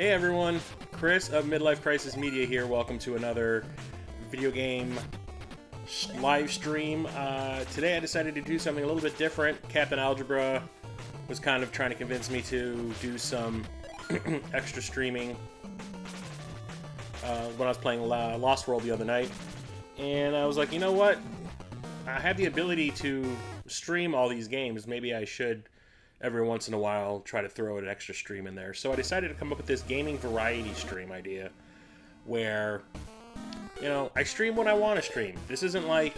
Hey everyone, Chris of Midlife Crisis Media here. Welcome to another video game live stream. Today I decided to do something a little bit different. Captain Algebra was kind of trying to convince me to do some extra streaming when I was playing Lost World the other night. And I was like, you know what? I have the ability to stream all these games. Maybe I should every once in a while try to throw an extra stream in there. So I decided to come up with this gaming variety stream idea where, you know, I stream when I want to stream. This isn't like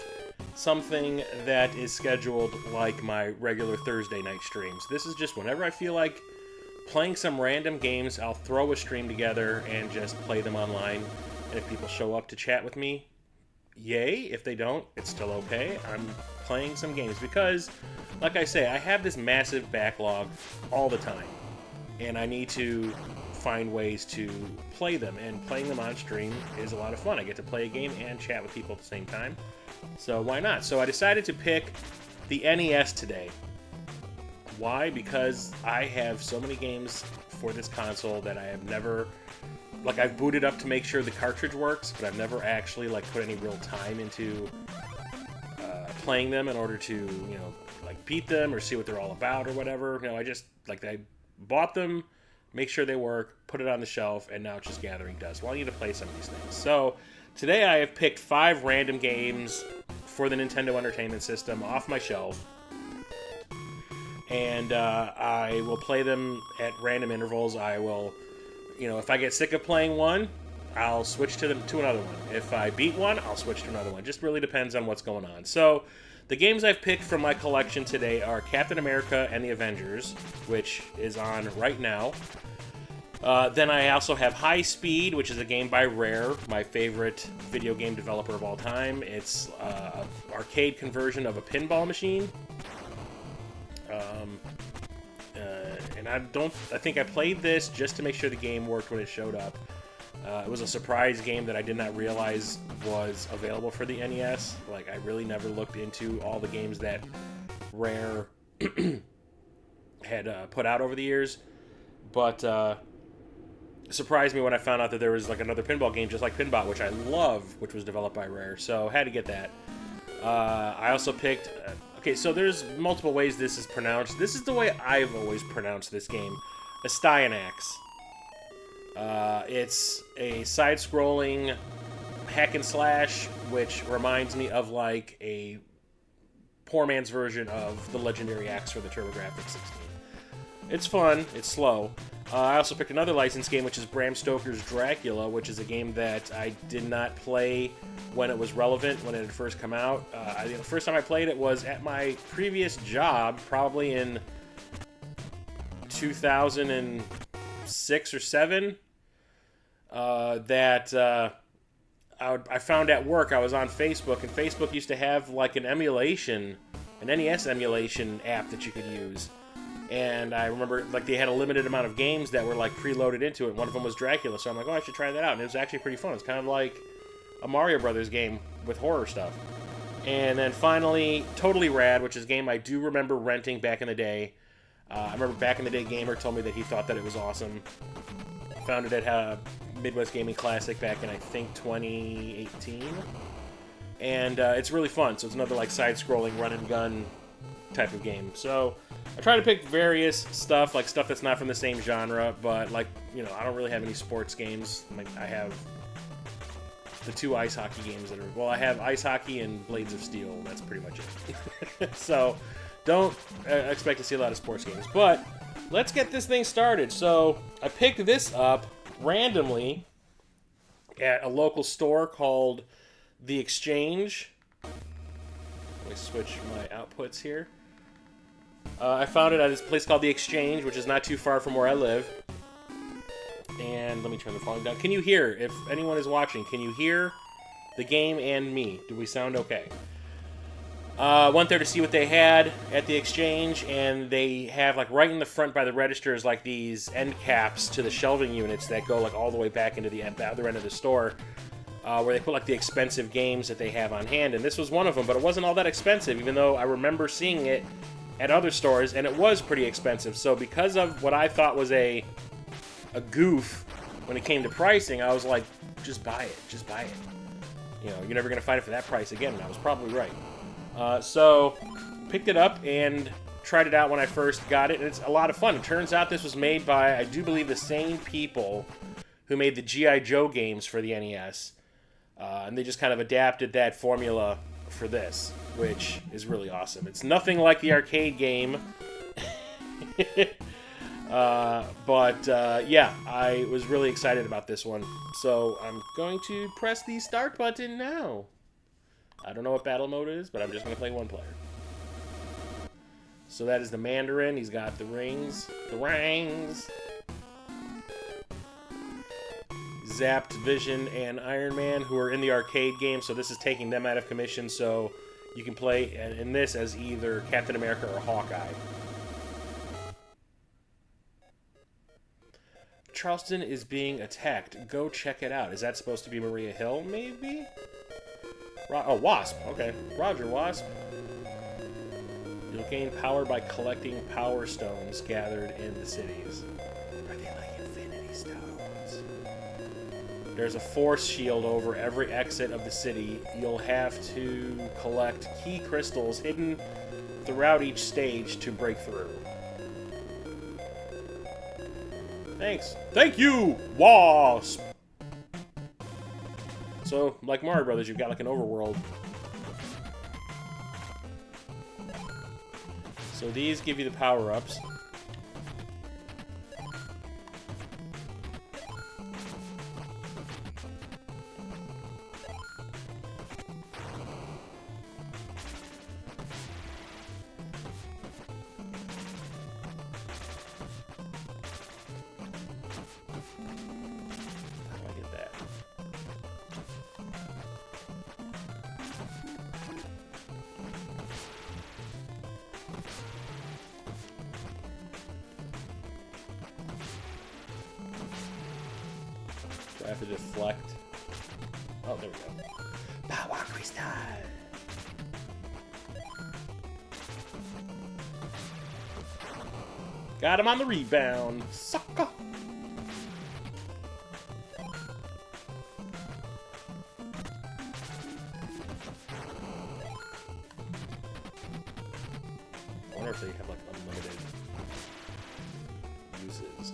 something that is scheduled like my regular Thursday night streams. This is just whenever I feel like playing some random games, I'll throw a stream together and just play them online. And if people show up to chat with me, yay. If they don't, it's still okay. I'm playing some games because, like I say, I have this massive backlog all the time, and I need to find ways to play them, and playing them on stream is a lot of fun. I get to play a game and chat with people at the same time, so why not? So I decided to pick the NES today. Why? Because I have so many games for this console that I have never... Like, I've booted up to make sure the cartridge works, but I've never actually, like, put any real time into playing them in order to, you know, like, beat them or see what they're all about or whatever. You know, I just, like, I bought them, make sure they work, put it on the shelf, and now it's just gathering dust. Well, I need to play some of these things. So, today I have picked 5 random games for the Nintendo Entertainment System off my shelf. And I will play them at random intervals. I will... You know, if I get sick of playing one, I'll switch to another one. If I beat one, I'll switch to another one. Just really depends on what's going on. So, the games I've picked from my collection today are Captain America and the Avengers, which is on right now. Then I also have High Speed, which is a game by Rare, my favorite video game developer of all time. It's an arcade conversion of a pinball machine. And I think I played this just to make sure the game worked when it showed up. It was a surprise game that I did not realize was available for the NES. Like, I really never looked into all the games that Rare had put out over the years. But it surprised me when I found out that there was like another pinball game just like Pinbot, which I love, which was developed by Rare. So had to get that. I also picked... Okay, so there's multiple ways this is pronounced. This is the way I've always pronounced this game. Astyanax. It's a side-scrolling hack and slash, which reminds me of like a poor man's version of the legendary axe for the TurboGrafx 16. It's fun. It's slow. I also picked another licensed game, which is Bram Stoker's Dracula, which is a game that I did not play when it was relevant, when it had first come out. The first time I played it was at my previous job, probably in 2006 or 7. I found at work, I was on Facebook, and Facebook used to have like an NES emulation app that you could use. And I remember, like, they had a limited amount of games that were, like, preloaded into it. One of them was Dracula, so I'm like, oh, I should try that out. And it was actually pretty fun. It's kind of like a Mario Brothers game with horror stuff. And then finally, Totally Rad, which is a game I do remember renting back in the day. I remember back in the day, Gamer told me that he thought that it was awesome. Found it at Midwest Gaming Classic back in, I think, 2018. And it's really fun. So it's another, like, side-scrolling run-and-gun type of game. So I try to pick various stuff, like stuff that's not from the same genre, but, like, you know, I don't really have any sports games. Like, I have the 2 ice hockey games that are... Well, I have ice hockey and Blades of Steel. That's pretty much it. So don't expect to see a lot of sports games. But let's get this thing started. So I picked this up randomly at a local store called The Exchange. Let me switch my outputs here. I found it at this place called The Exchange, which is not too far from where I live. And let me turn the volume down. Can you hear, if anyone is watching, can you hear the game and me? Do we sound okay? Went there to see what they had at The Exchange, and they have, like, right in the front by the registers, like, these end caps to the shelving units that go, like, all the way back into the other end of the store, where they put, like, the expensive games that they have on hand. And this was one of them, but it wasn't all that expensive, even though I remember seeing it at other stores, and it was pretty expensive. So because of what I thought was a goof when it came to pricing, I was like, just buy it. Just buy it. You know, you're never going to find it for that price again, and I was probably right. So, picked it up and tried it out when I first got it, and it's a lot of fun. It turns out this was made by, I do believe, the same people who made the G.I. Joe games for the NES. And they just kind of adapted that formula for this, which is really awesome. It's nothing like the arcade game. Yeah, I was really excited about this one. So I'm going to press the start button now. I don't know what battle mode is, but I'm just going to play one player. So that is the Mandarin. He's got the rings. The rings. Zapped, Vision, and Iron Man, who are in the arcade game, so this is taking them out of commission, so you can play in this as either Captain America or Hawkeye. Charleston is being attacked. Go check it out. Is that supposed to be Maria Hill, maybe? Oh, Wasp. Okay. Roger, Wasp. You'll gain power by collecting power stones gathered in the cities. Are they like Infinity Stones? There's a force shield over every exit of the city. You'll have to collect key crystals hidden throughout each stage to break through. Thanks. Thank you, Wasp! So, like Mario Brothers, you've got like an overworld. So these give you the power-ups. I have to deflect. Oh, there we go. Power Crystal! Got him on the rebound. Sucker! I wonder if they have like unlimited uses.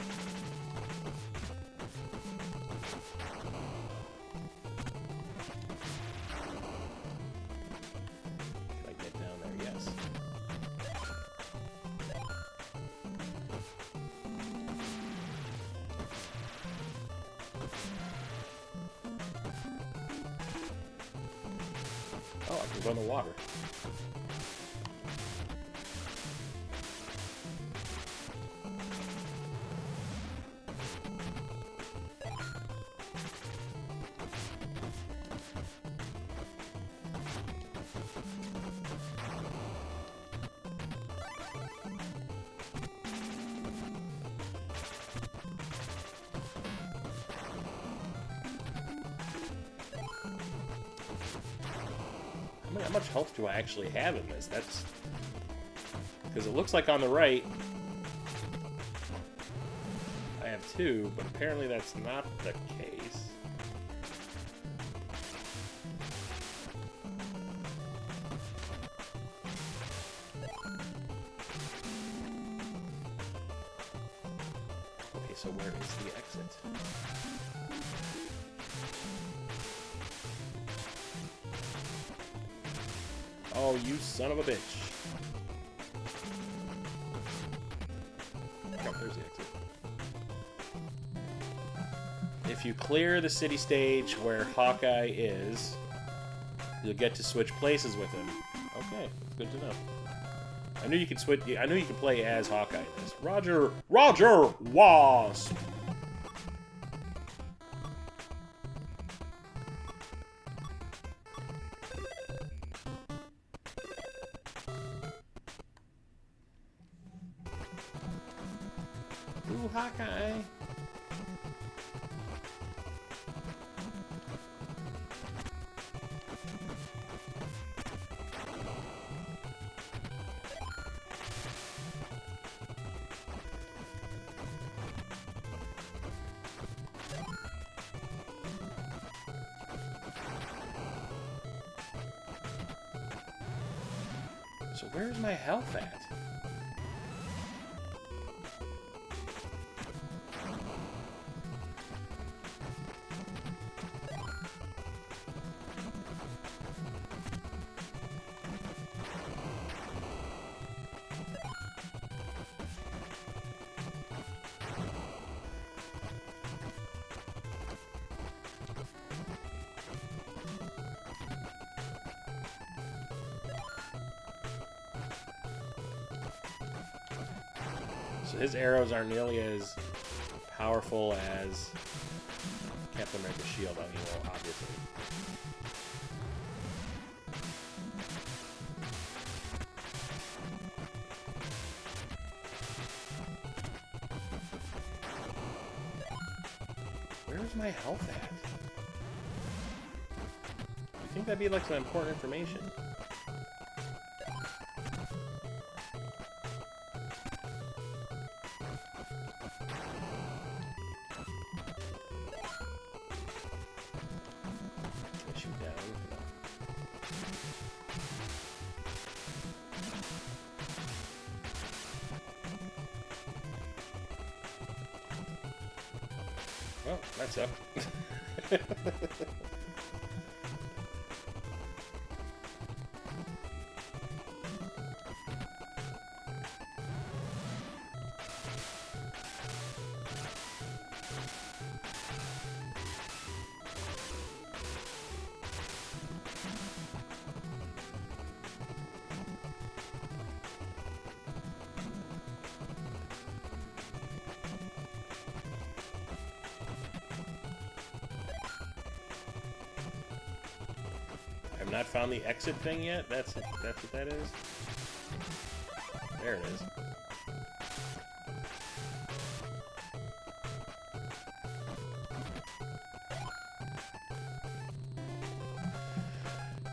Oh, I can go in the water. How much health do I actually have in this? That's... because it looks like on the right I have 2, but apparently that's not the case. Okay, so where is the exit? Oh, you son of a bitch. Oh, there's the exit. If you clear the city stage where Hawkeye is, you'll get to switch places with him. Okay, good to know. I knew you could switch. I knew you could play as Hawkeye in this. Roger Wasp! Ooh, Hawkeye. So where's my health at? So his arrows aren't nearly as powerful as Captain America's shield, I mean, well, obviously. Where's my health at? I think that'd be like some important information. Oh, that's up. I've not found the exit thing yet. That's what that is. There it is.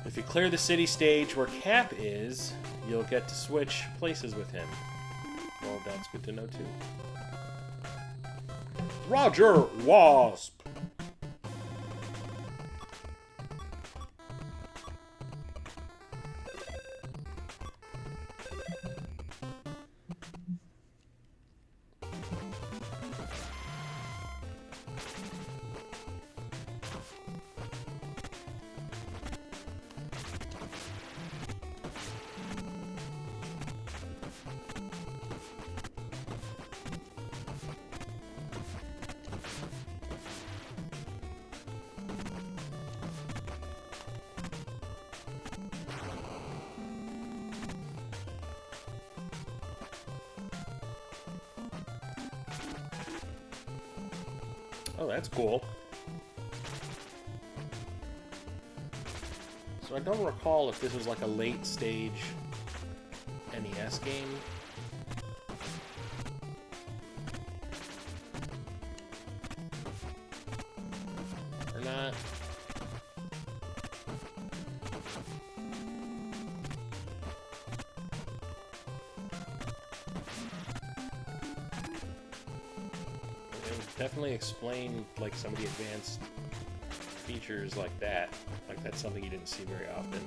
If you clear the city stage where Cap is, you'll get to switch places with him. Well, that's good to know too. Roger, Wasp! Oh, that's cool. So I don't recall if this was like a late stage NES game. Or not. Definitely explain like some of the advanced features like that. Like that's something you didn't see very often.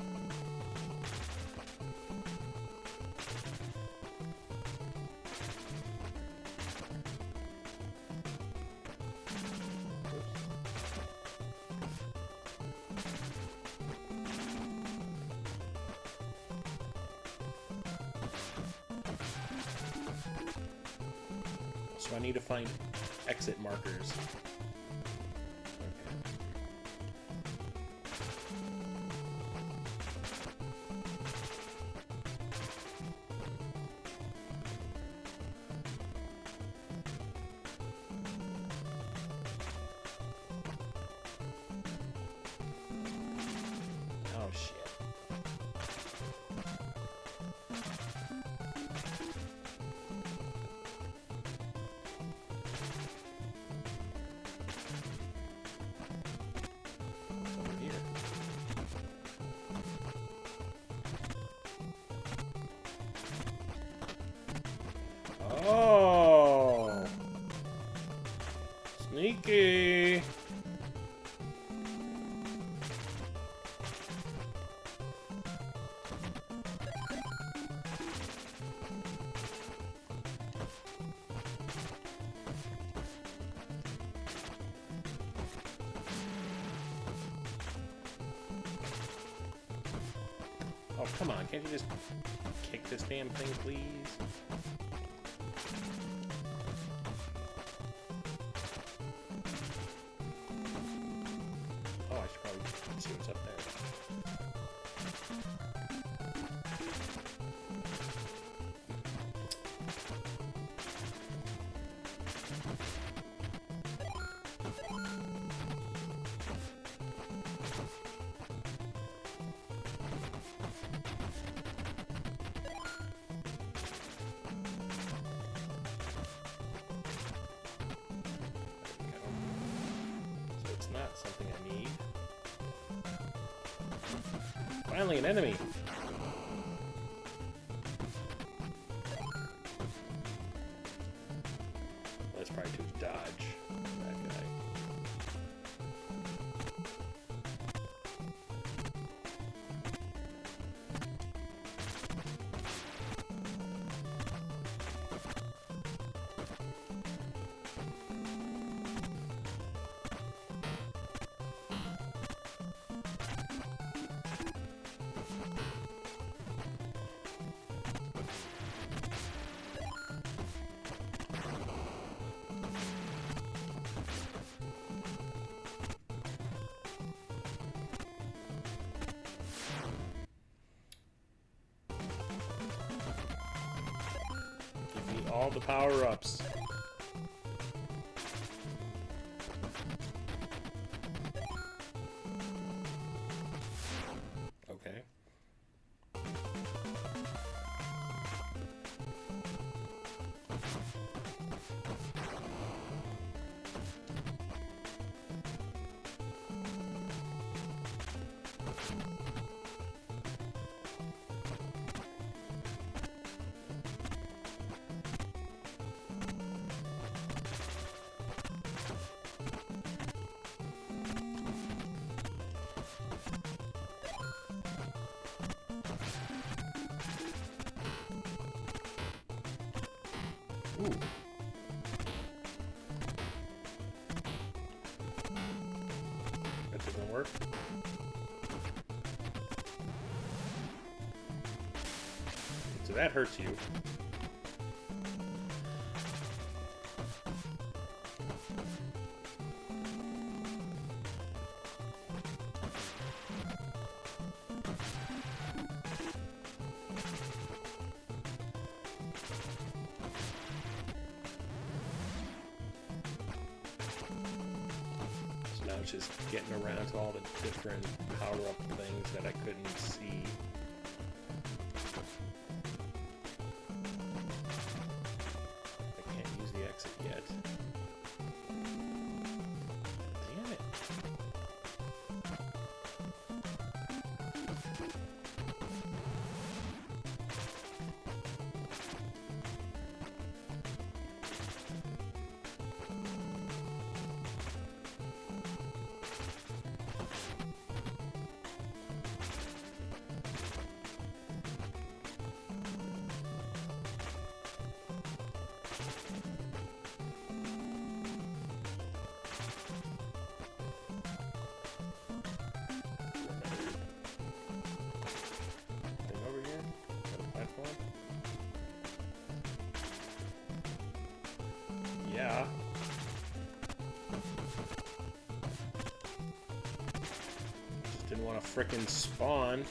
So I need to find exit markers. Oh shit. Oh, come on. Can't you just kick this damn thing, please? Oh, I should probably see what's up there. Not something I need. Finally, an enemy! That's probably to dodge that guy. All the power-ups. Okay. Ooh. That doesn't work. So that hurts you. Now it's just getting around to all the different power-up things that I couldn't see. I can't use the exit yet. Damn it. Yeah. Just didn't want to frickin' spawn.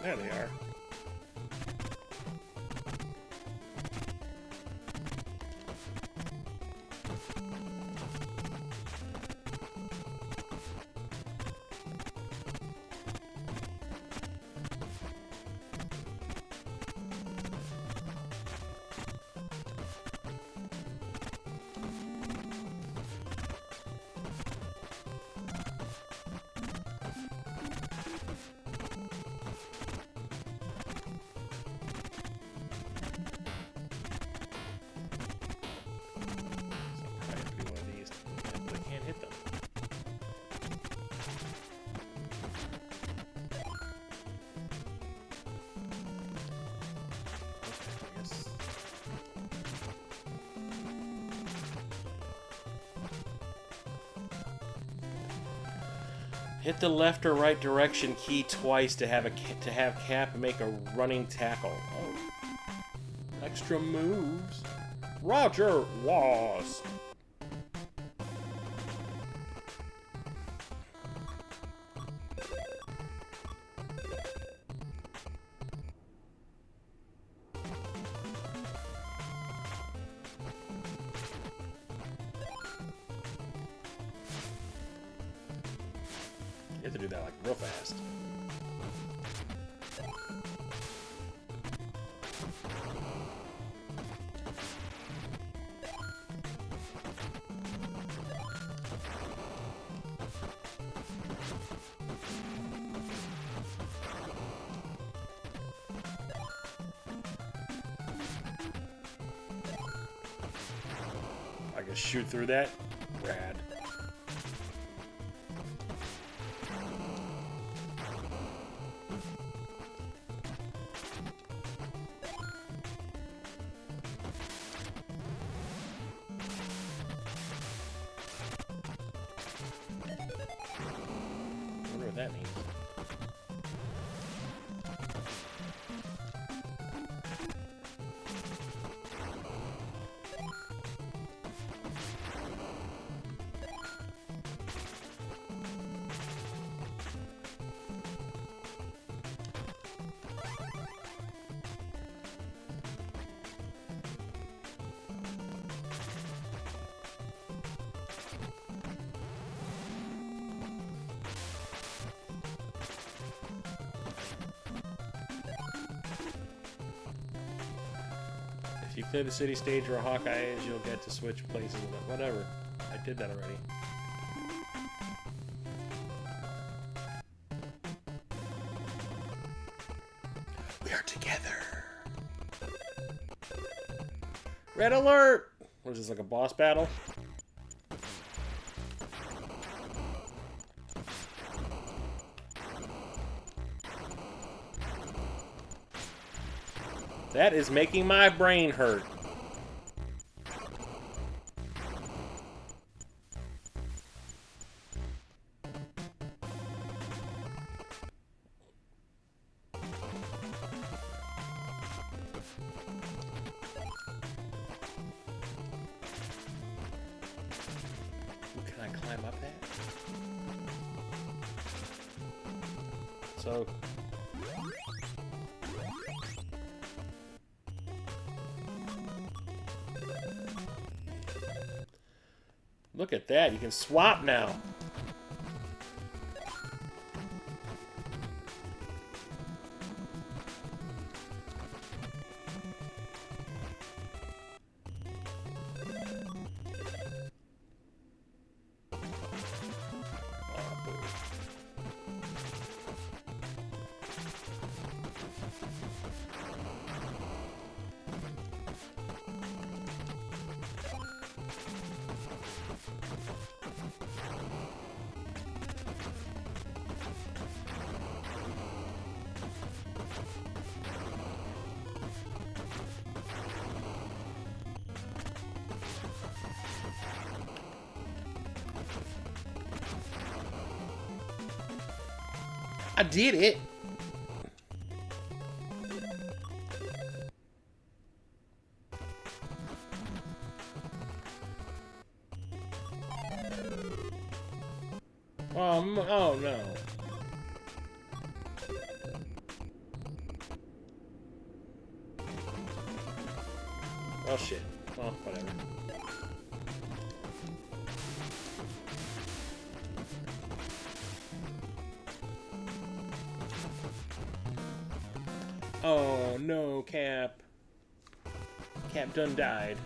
There they are. Hit the left or right direction key twice to have Cap make a running tackle. Oh. Extra moves. Roger Wasp. You have to do that like real fast. I can shoot through that? Rad. I wonder what that means. If you clear the city stage where Hawkeye is, you'll get to switch places with it. Whatever. I did that already. We are together. Red alert! What is this, like a boss battle? That is making my brain hurt. Can I climb up that? So... Look at that, you can swap now. I did it. Oh no. Oh shit. Well, whatever. Oh no, Cap. Cap done died.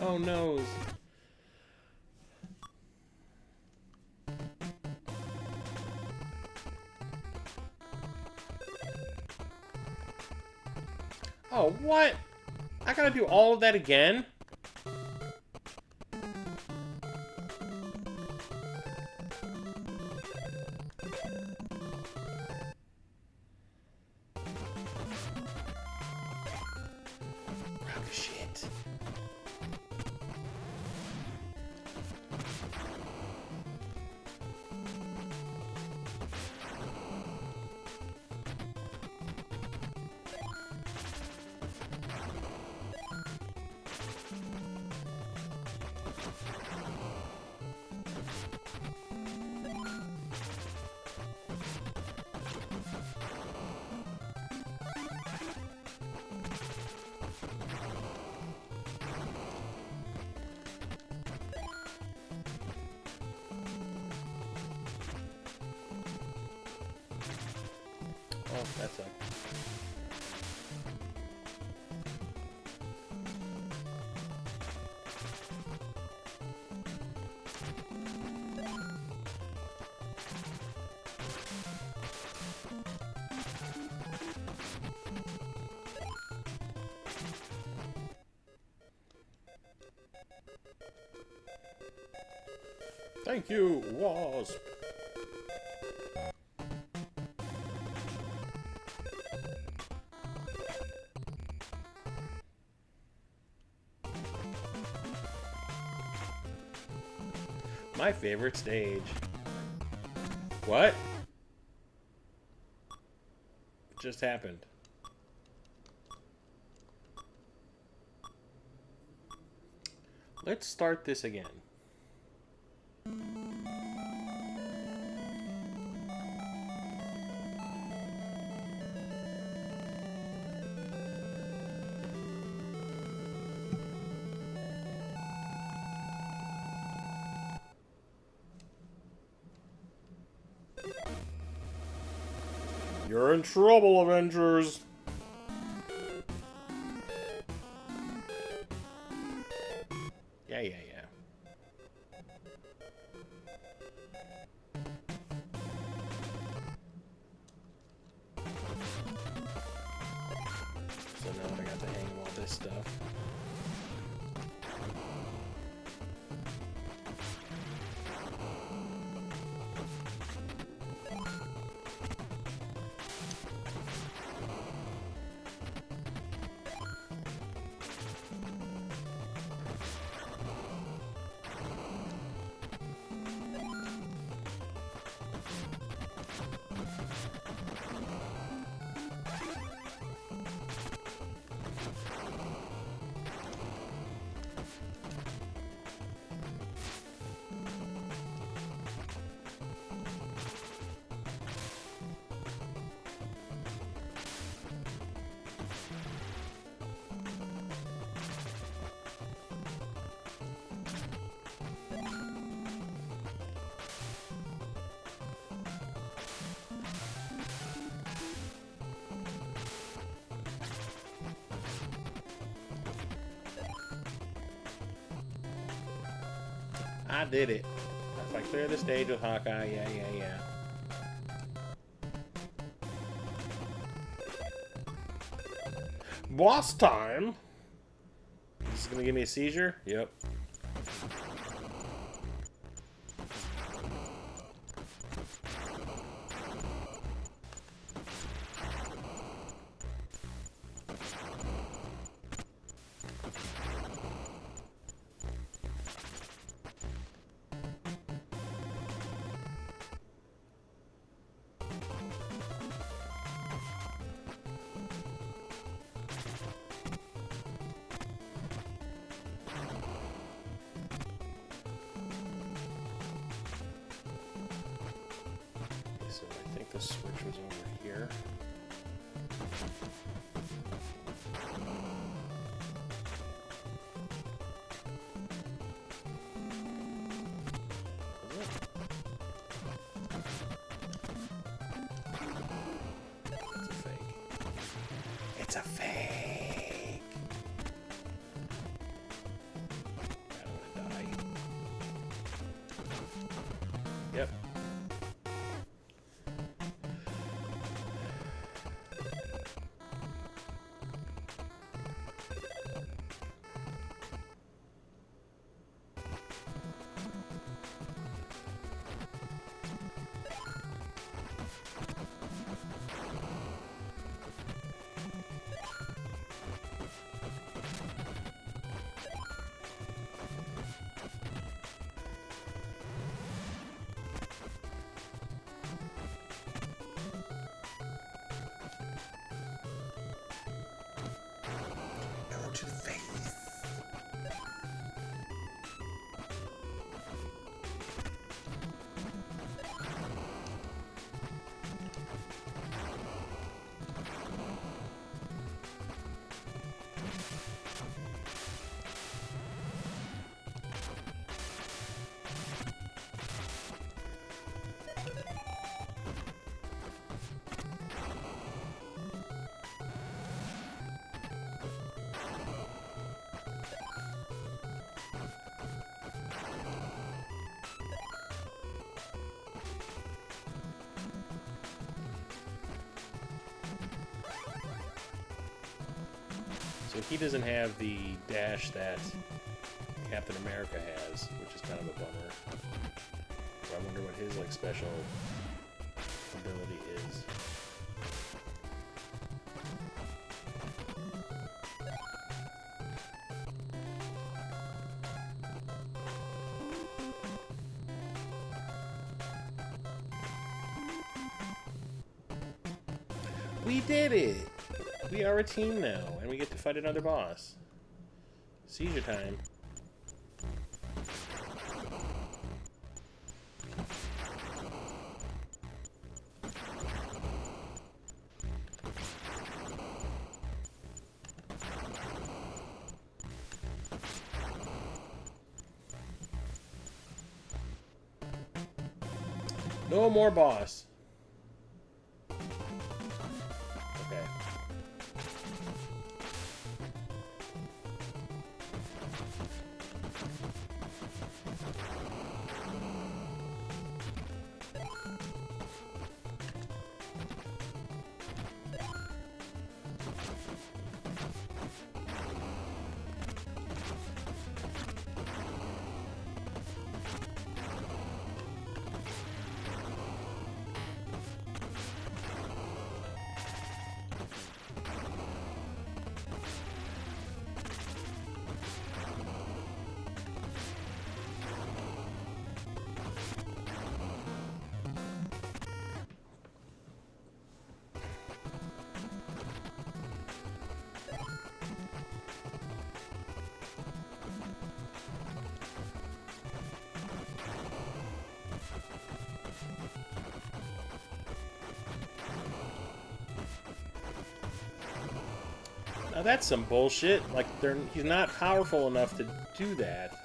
Oh, no. Oh, what? I gotta do all of that again? Oh, shit. Oh, that's up. Thank you, Wasp. My favorite stage. What? Just happened. Let's start this again. You're in trouble, Avengers! Yeah. So now I got the hang of all this stuff. I did it. If I clear the stage with Hawkeye, yeah. Boss time! This is gonna give me a seizure? Yep. So I think the switch was over here. It's a fake. It's a fake! So he doesn't have the dash that Captain America has, which is kind of a bummer. So I wonder what his like special ability is. We did it! We are a team now, and we get to fight another boss. Seizure time. No more boss. Okay. Now that's some bullshit. Like, he's not powerful enough to do that.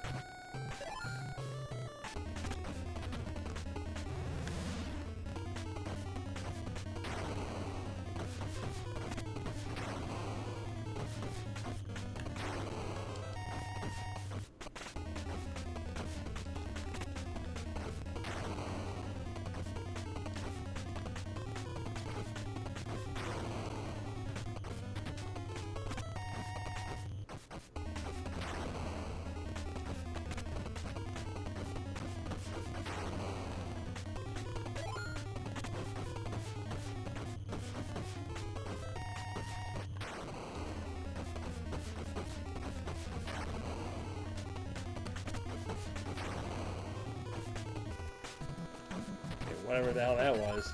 Whatever the hell that was.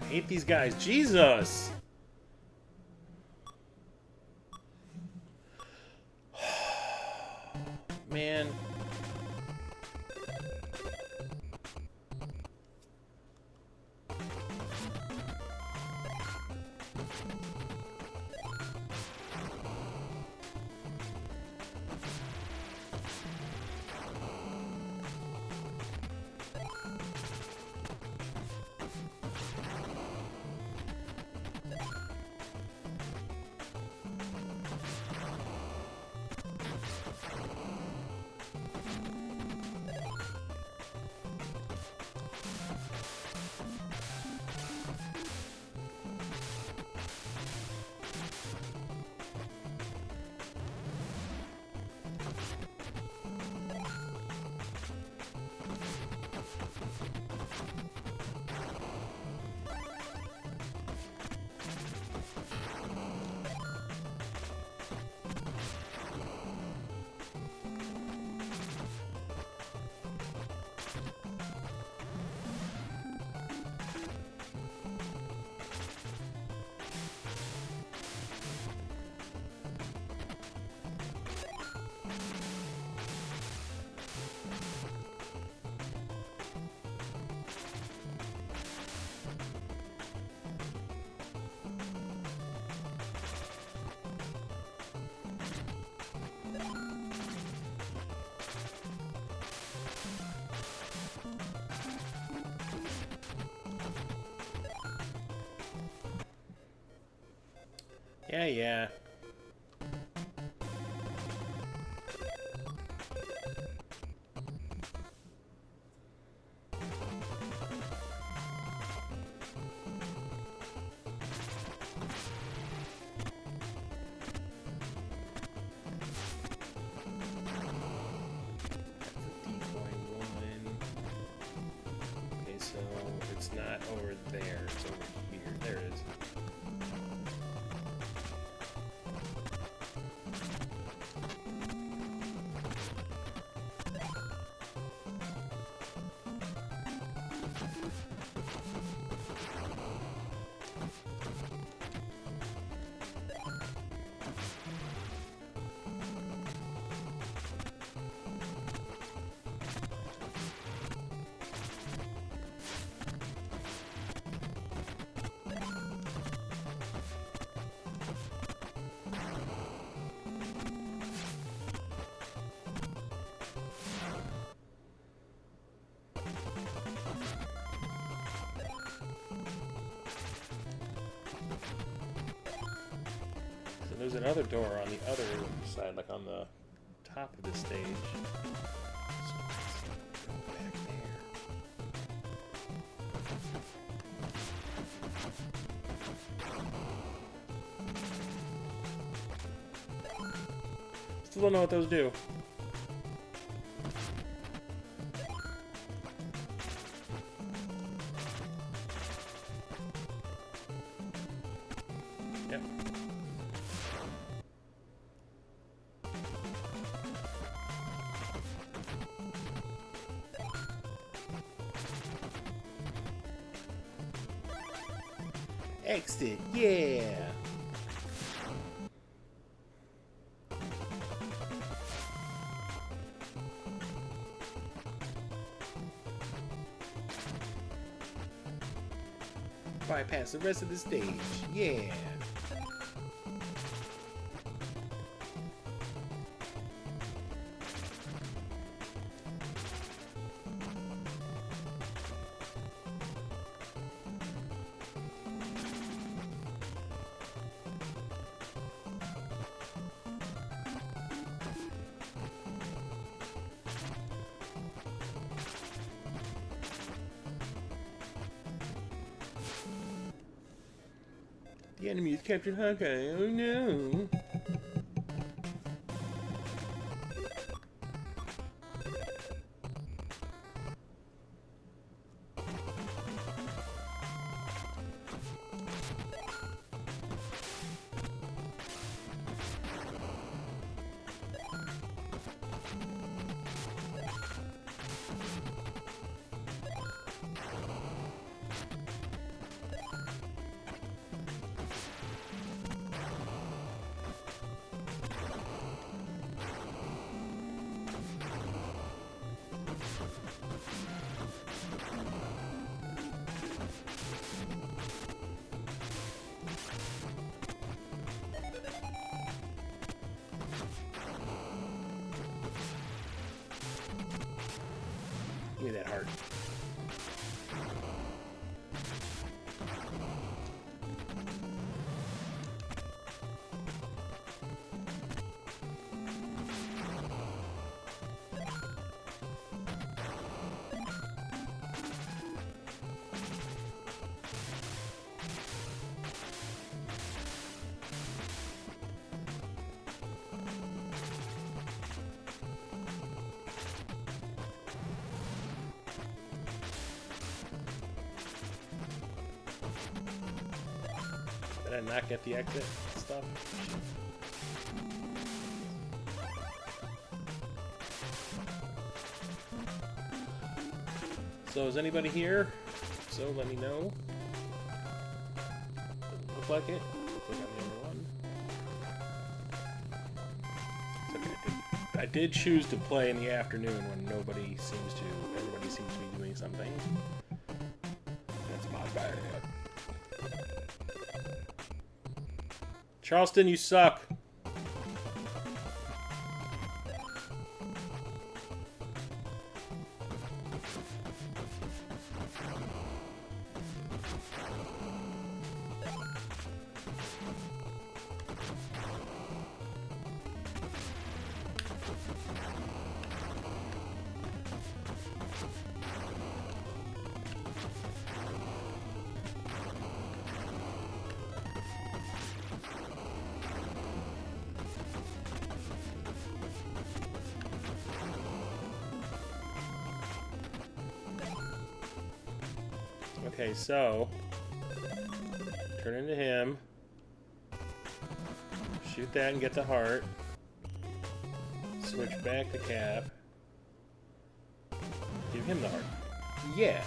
I hate these guys. Jesus! Man. Yeah. it's not over there. It's over here. There it is. There's another door on the other side, like on the top of the stage. So let's go back there. Still don't know what those do. Yep. Exit, yeah. Bypass the rest of the stage, yeah. The enemy has captured Hawkeye. Oh no! Give me that heart. Did I not get the exit stuff? So is anybody here? If so, let me know. Doesn't look like it. Looks like I'm the only one. It's okay. I did choose to play in the afternoon when everybody seems to be doing something. That's my bad. Charleston, you suck. Okay, so turn into him. Shoot that and get the heart. Switch back to Cap. Give him the heart. Yeah.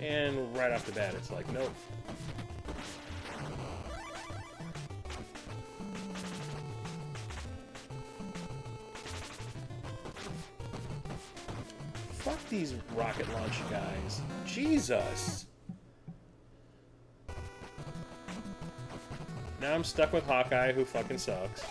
And right off the bat, it's like, nope. Fuck these rocket launch guys. Jesus. Now I'm stuck with Hawkeye, who fucking sucks.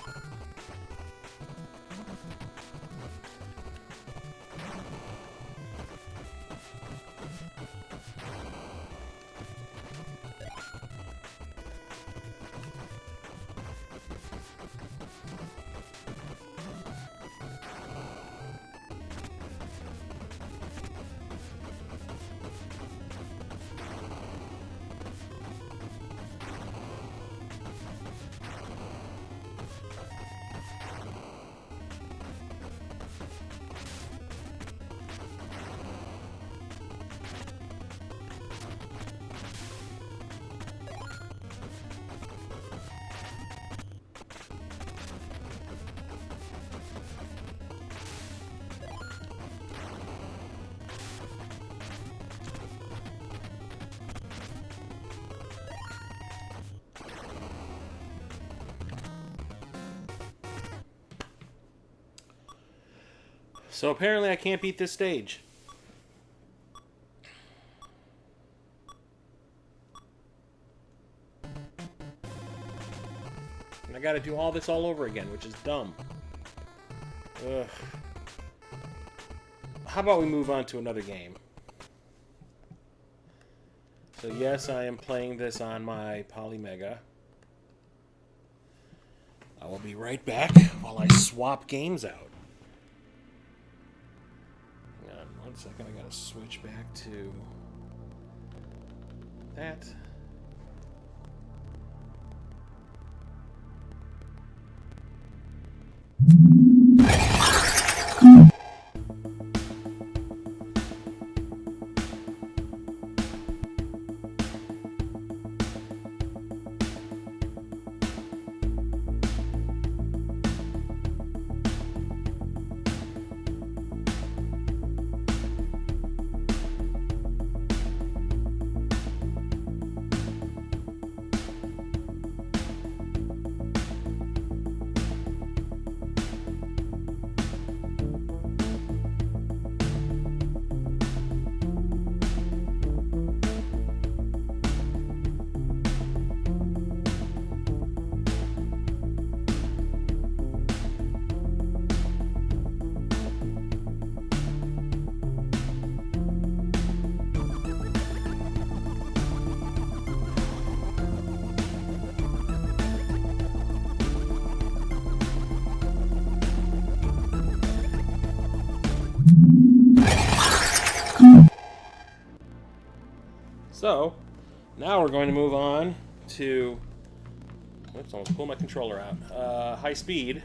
So apparently I can't beat this stage. And I gotta do all this all over again, which is dumb. Ugh. How about we move on to another game? So yes, I am playing this on my Polymega. I will be right back while I swap games out. Hang on 1 second, I gotta switch back to that. So, now we're going to move on to... Oops, almost pulled my controller out. High speed.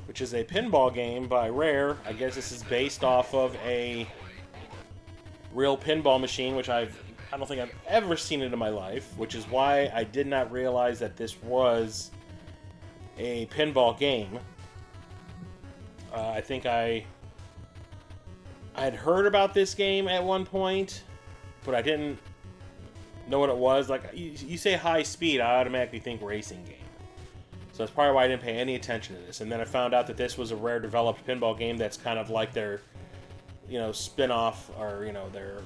Which is a pinball game by Rare. I guess this is based off of a real pinball machine, which I don't think I've ever seen it in my life, which is why I did not realize that this was a pinball game. I think I had heard about this game at one point, but I didn't know what it was. Like, you say high speed, I automatically think racing game. So that's probably why I didn't pay any attention to this. And then I found out that this was a Rare developed pinball game that's kind of like their, spin-off, or, their,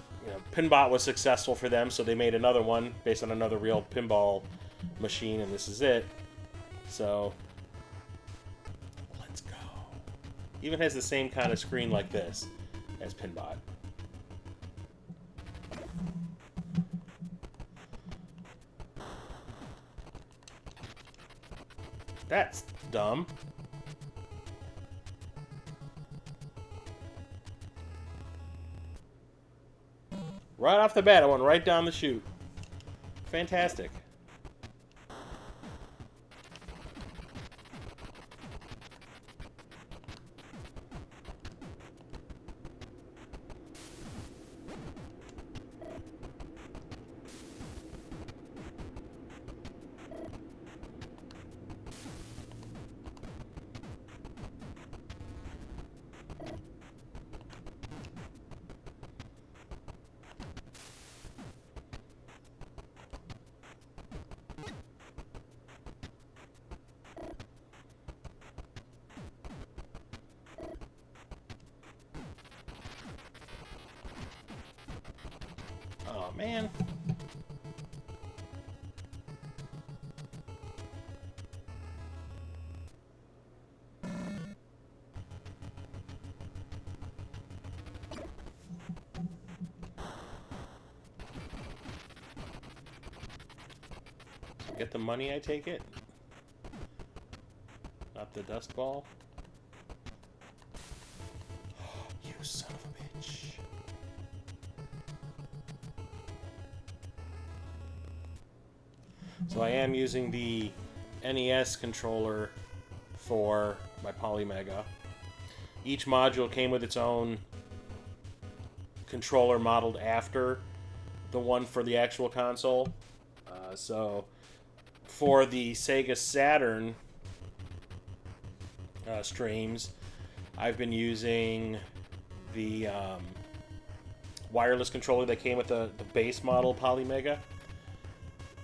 Pinbot was successful for them, so they made another one based on another real pinball machine, and this is it. So, let's go. Even has the same kind of screen like this as Pinbot. That's dumb. Right off the bat, I went right down the chute. Fantastic. Oh, man. Get the money, I take it? Not the dust ball? You son of a bitch. So I am using the NES controller for my Polymega. Each module came with its own controller modeled after the one for the actual console. So for the Sega Saturn streams, I've been using the wireless controller that came with the base model Polymega.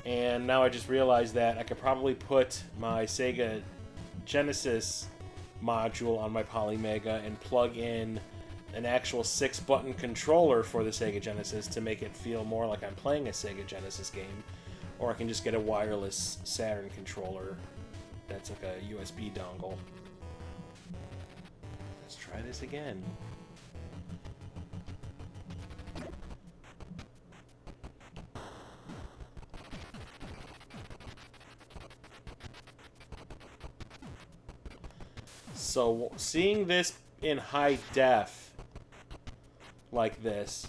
And now I just realized that I could probably put my Sega Genesis module on my Polymega and plug in an actual 6-button controller for the Sega Genesis to make it feel more like I'm playing a Sega Genesis game. Or I can just get a wireless Saturn controller that's like a USB dongle. Let's try this again. So, seeing this in high def like this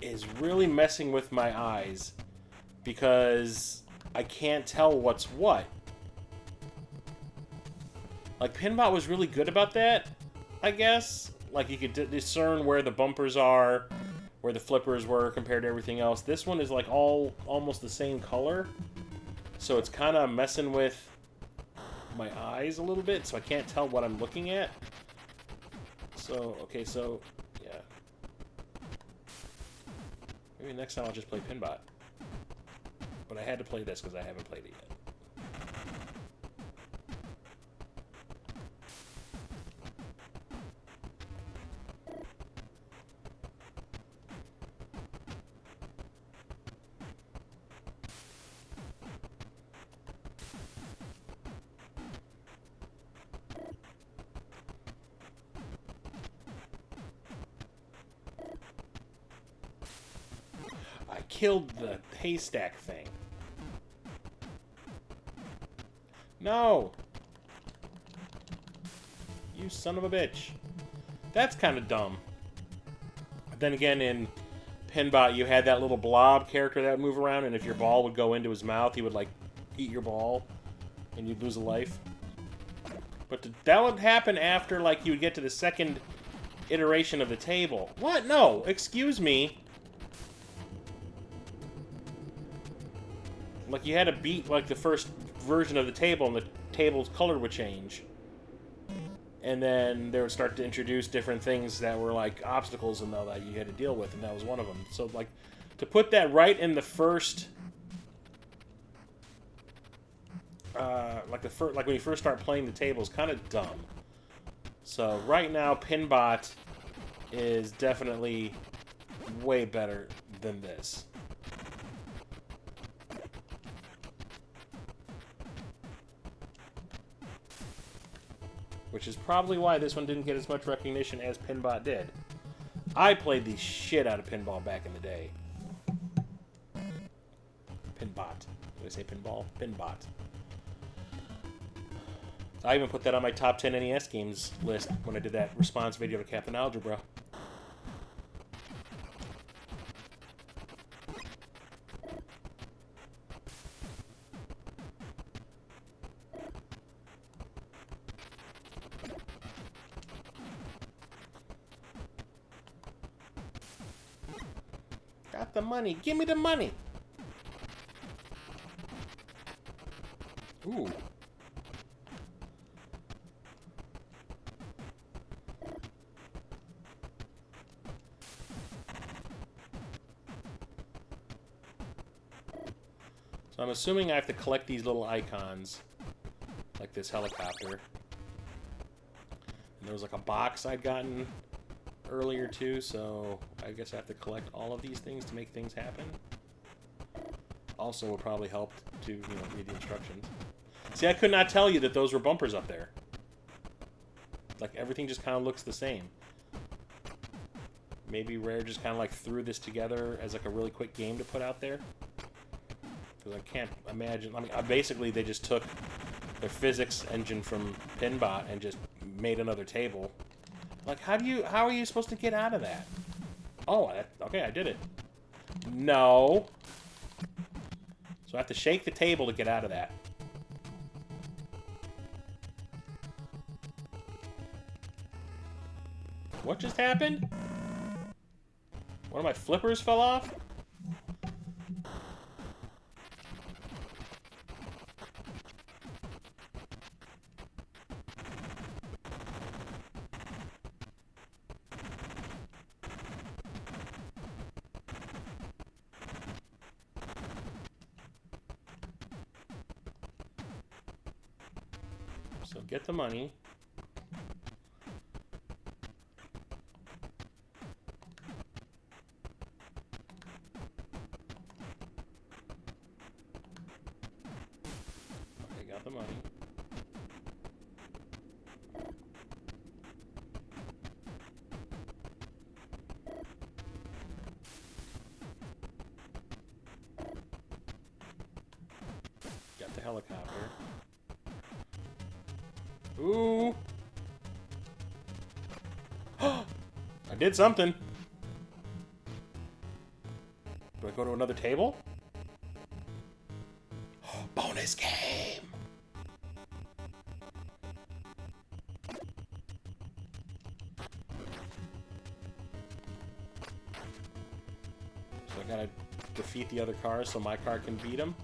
is really messing with my eyes because I can't tell what's what. Like, Pinbot was really good about that, I guess. Like, you could discern where the bumpers are, where the flippers were compared to everything else. This one is, like, all almost the same color. So it's kind of messing with my eyes a little bit, so I can't tell what I'm looking at. So, okay, so, yeah. Maybe next time I'll just play Pinbot. But I had to play this because I haven't played it yet. I killed the haystack thing. No! You son of a bitch. That's kind of dumb. But then again, in Pinbot, you had that little blob character that would move around, and if your ball would go into his mouth, he would, like, eat your ball, and you'd lose a life. But that would happen after, like, you would get to the second iteration of the table. What? No! Excuse me. Like, you had to beat, like, the first version of the table, and the table's color would change. And then they would start to introduce different things that were, like, obstacles and all that you had to deal with, and that was one of them. So, like, to put that right in the first... like when you first start playing the table is kind of dumb. So, right now, Pinbot is definitely way better than this. Which is probably why this one didn't get as much recognition as Pinbot did. I played the shit out of pinball back in the day. Pinbot. Did I say pinball? Pinbot. I even put that on my top 10 NES games list when I did that response video to Captain Algebra. Got the money. Give me the money. Ooh. So I'm assuming I have to collect these little icons, like this helicopter. And there was like a box I'd gotten earlier too, so I guess I have to collect all of these things to make things happen. Also will probably help to, you know, read the instructions. See, I could not tell you that those were bumpers up there. Like, everything just kind of looks the same. Maybe Rare just kind of like threw this together as like a really quick game to put out there. Because I can't imagine, I mean, basically they just took their physics engine from Pinbot and just made another table. Like, how are you supposed to get out of that? Oh, okay, I did it. No. So I have to shake the table to get out of that. What just happened? One of my flippers fell off? So get the money. Okay, got the money. Got the helicopter. Ooh. I did something. Do I go to another table? Bonus game. So I gotta defeat the other cars so my car can beat them.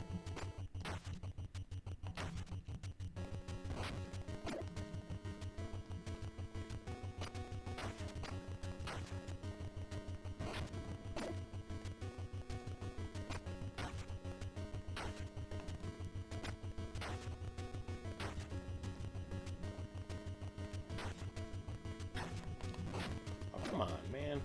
Come on, man.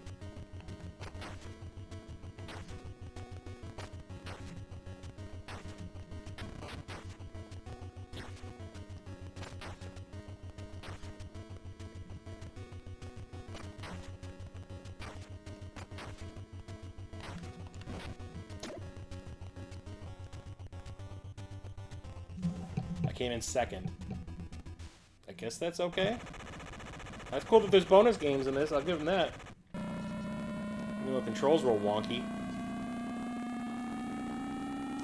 I came in second. I guess that's okay. That's cool that there's bonus games in this, I'll give them that. Even though the controls were wonky.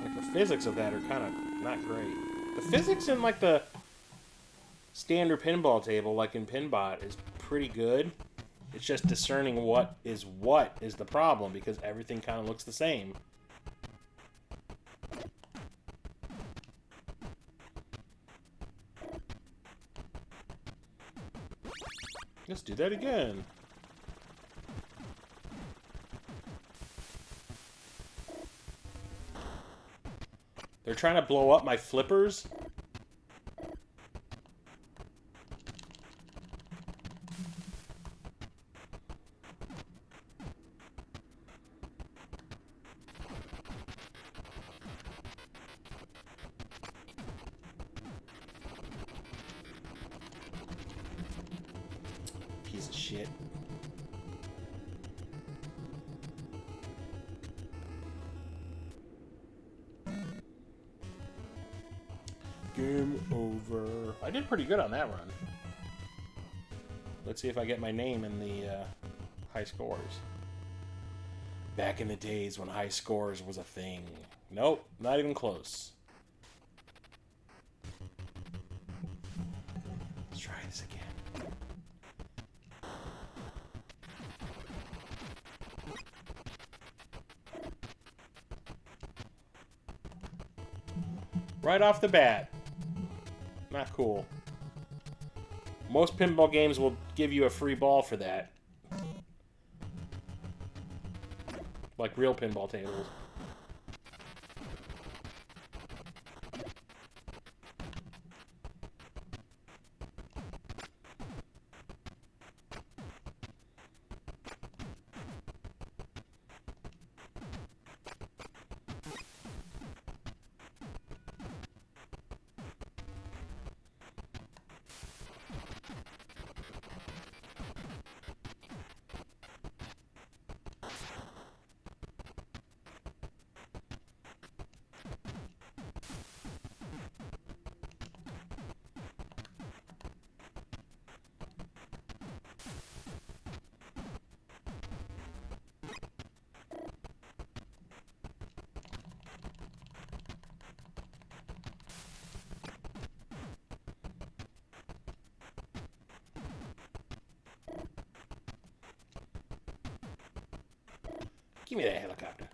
Like, the physics of that are kind of not great. The physics in, like, the standard pinball table, like in Pinbot, is pretty good. It's just discerning what is the problem, because everything kind of looks the same. Let's do that again. They're trying to blow up my flippers. Piece of shit. Game over. I did pretty good on that run. Let's see if I get my name in the high scores. Back in the days when high scores was a thing. Nope, not even close. Let's try this again. Right off the bat. Not cool. Most pinball games will give you a free ball for that. Like real pinball tables. Give me that helicopter.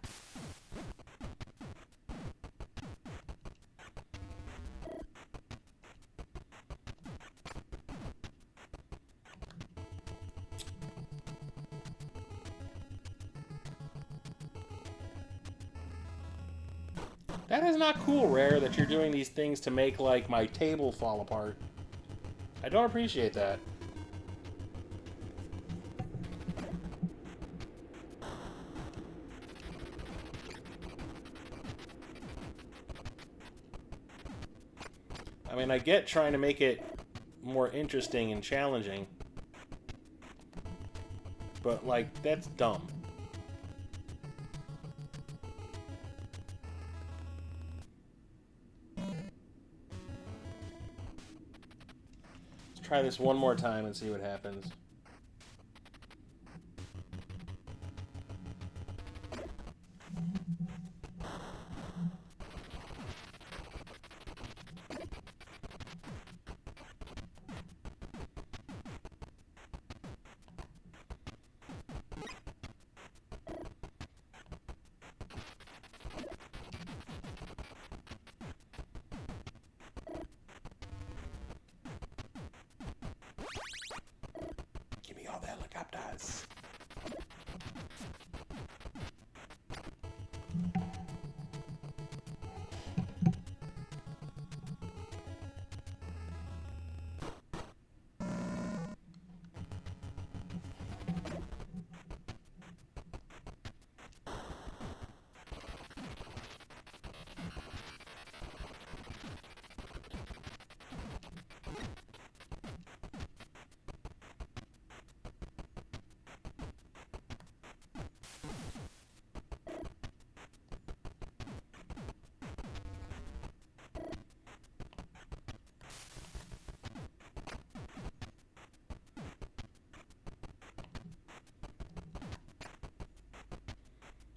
That is not cool, Rare, that you're doing these things to make, like, my table fall apart. I don't appreciate that. I mean, I get trying to make it more interesting and challenging. But, like, that's dumb. Let's try this one more time and see what happens. All the helicopters.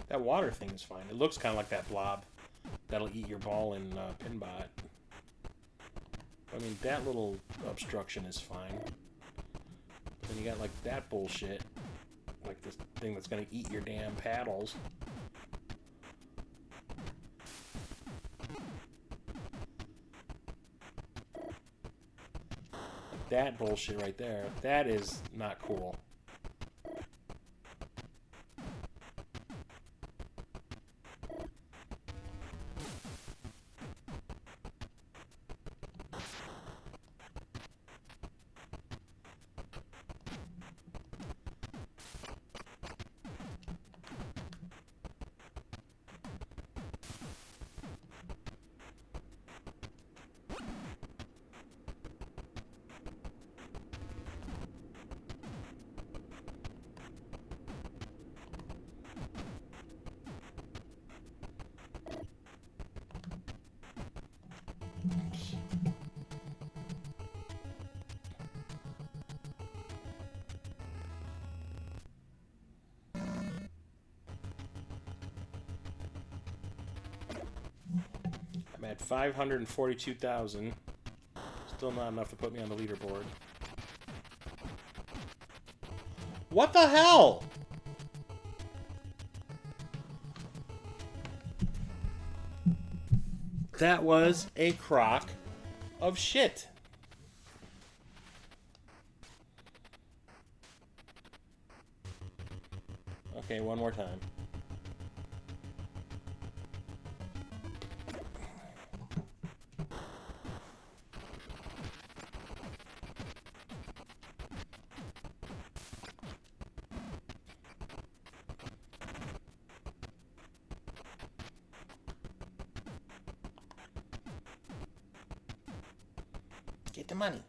That water thing is fine. It looks kind of like that blob that'll eat your ball in Pinbot. I mean, that little obstruction is fine. But then you got like that bullshit. Like this thing that's going to eat your damn paddles. Like that bullshit right there. That is not cool. I'm at 542,000. Still not enough to put me on the leaderboard. What the hell? That was a crock of shit. Okay, one more time. Get the money.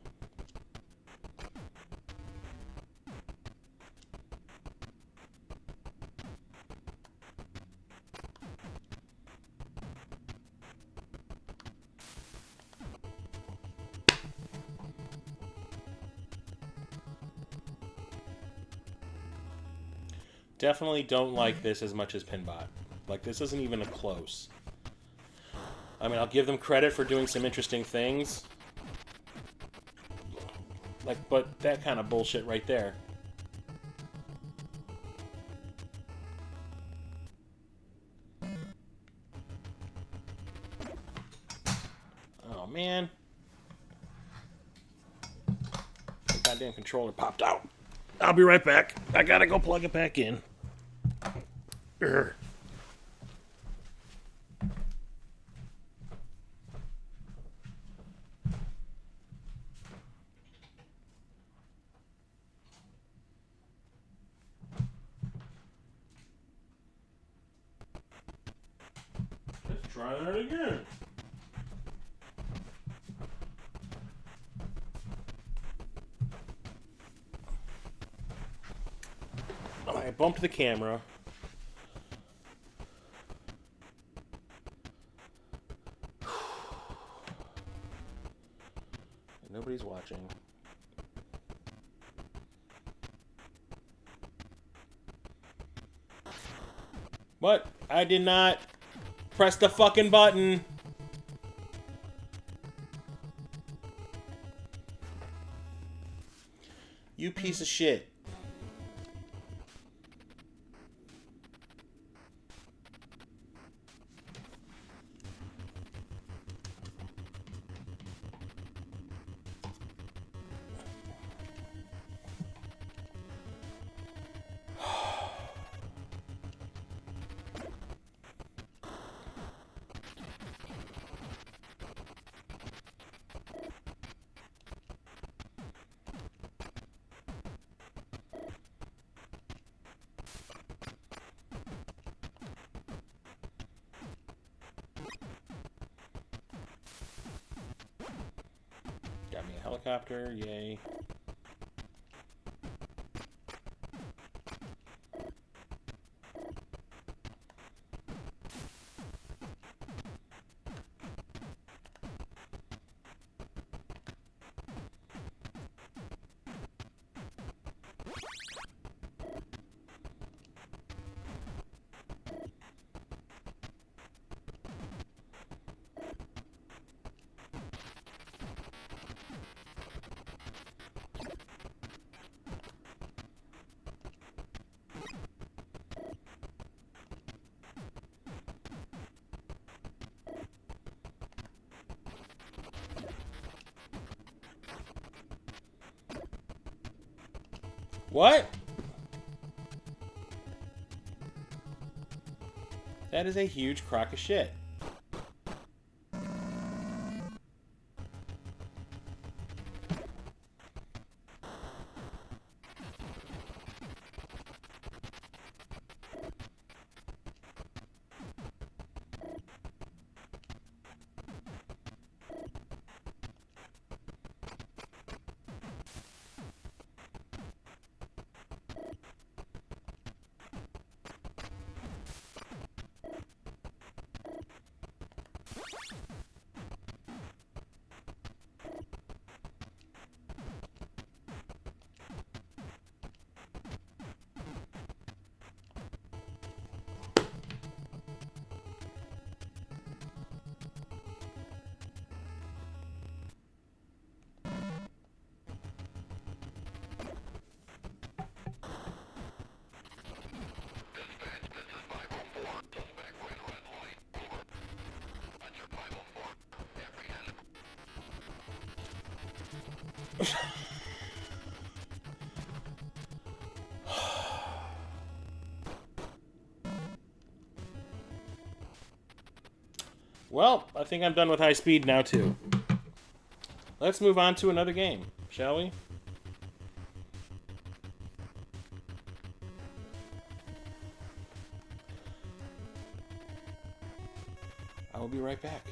Definitely don't like this as much as Pinbot. Like, this isn't even a close. I mean, I'll give them credit for doing some interesting things. Like, but that kind of bullshit right there. Oh, man. The goddamn controller popped out. I'll be right back. I gotta go plug it back in. Urgh. Let's try that again. I bumped the camera. Nobody's watching. What? I did not press the fucking button. You piece of shit. Got me a helicopter, yay. What? That is a huge crock of shit. Well, I think I'm done with high speed now, too. Let's move on to another game, shall we? I will be right back.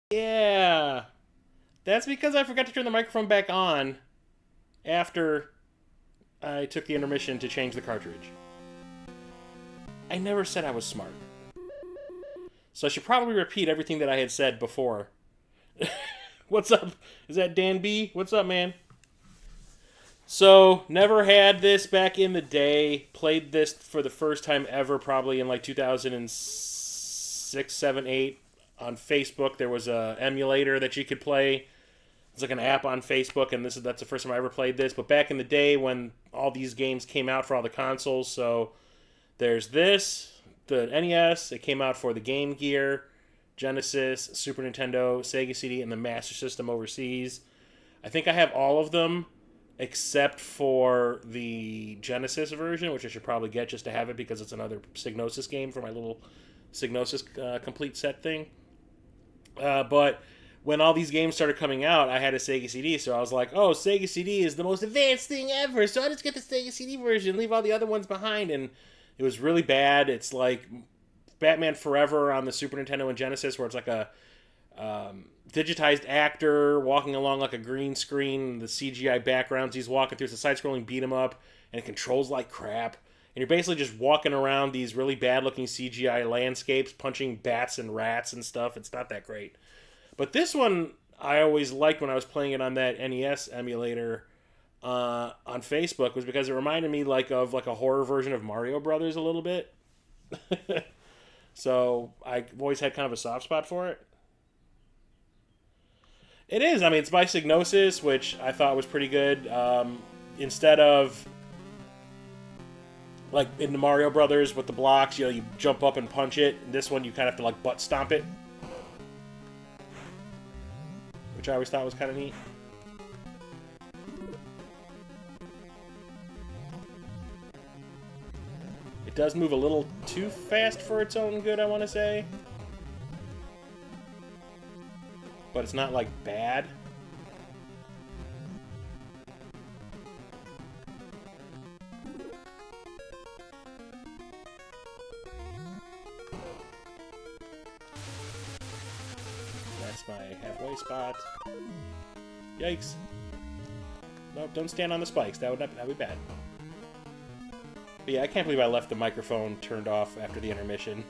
Yeah. That's because I forgot to turn the microphone back on after I took the intermission to change the cartridge. I never said I was smart. So I should probably repeat everything that I had said before. What's up? Is that Dan B? What's up, man? So, never had this back in the day. Played this for the first time ever probably in like 2006, 7, 8 on Facebook. There was a emulator that you could play. It's like an app on Facebook, and that's the first time I ever played this. But back in the day when all these games came out for all the consoles, so there's this, the NES. It came out for the Game Gear, Genesis, Super Nintendo, Sega CD, and the Master System overseas. I think I have all of them except for the Genesis version, which I should probably get just to have it because it's another Psygnosis game for my little Psygnosis complete set thing. But when all these games started coming out, I had a Sega CD, so I was like, oh, Sega CD is the most advanced thing ever, so I'll just get the Sega CD version, leave all the other ones behind, and it was really bad. It's like Batman Forever on the Super Nintendo and Genesis, where it's like a digitized actor walking along like a green screen, the CGI backgrounds he's walking through. It's a side-scrolling beat-em-up, and it controls like crap. And you're basically just walking around these really bad-looking CGI landscapes, punching bats and rats and stuff. It's not that great. But this one, I always liked when I was playing it on that NES emulator on Facebook, was because it reminded me of a horror version of Mario Brothers a little bit. So I've always had kind of a soft spot for it. It is. I mean, it's by Psygnosis, which I thought was pretty good. Instead of, like, in the Mario Brothers with the blocks, you jump up and punch it. In this one, you kind of have to, like, butt stomp it. Which I always thought was kind of neat. It does move a little too fast for its own good, I want to say. But it's not, like, bad. That's my halfway spot. Yikes. No, don't stand on the spikes. That would be bad. But yeah, I can't believe I left the microphone turned off after the intermission.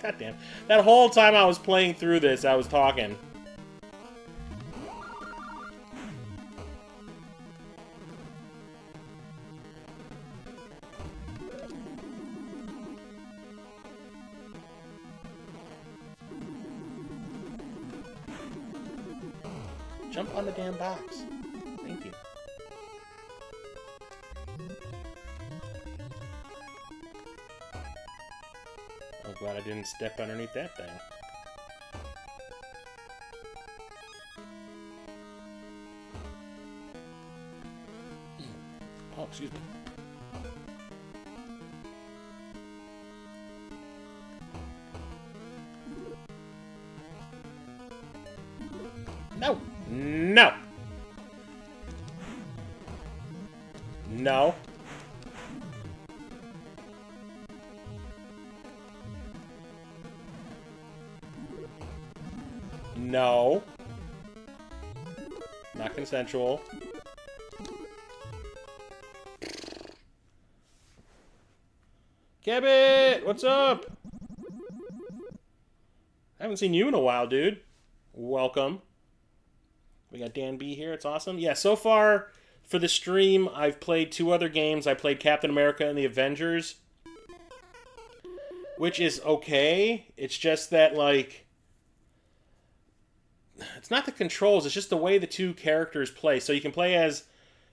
God damn. That whole time I was playing through this, I was talking. Jump on the damn box. Thank you. I'm glad I didn't step underneath that thing. Oh, excuse me. No! No! No. No. Not consensual. Cabot! What's up? I haven't seen you in a while, dude. Welcome. We got Dan B here. It's awesome. Yeah, so far for the stream, I've played 2 other games. I played Captain America and the Avengers, which is okay. It's just that, like, it's not the controls. It's just the way the 2 characters play. So you can play as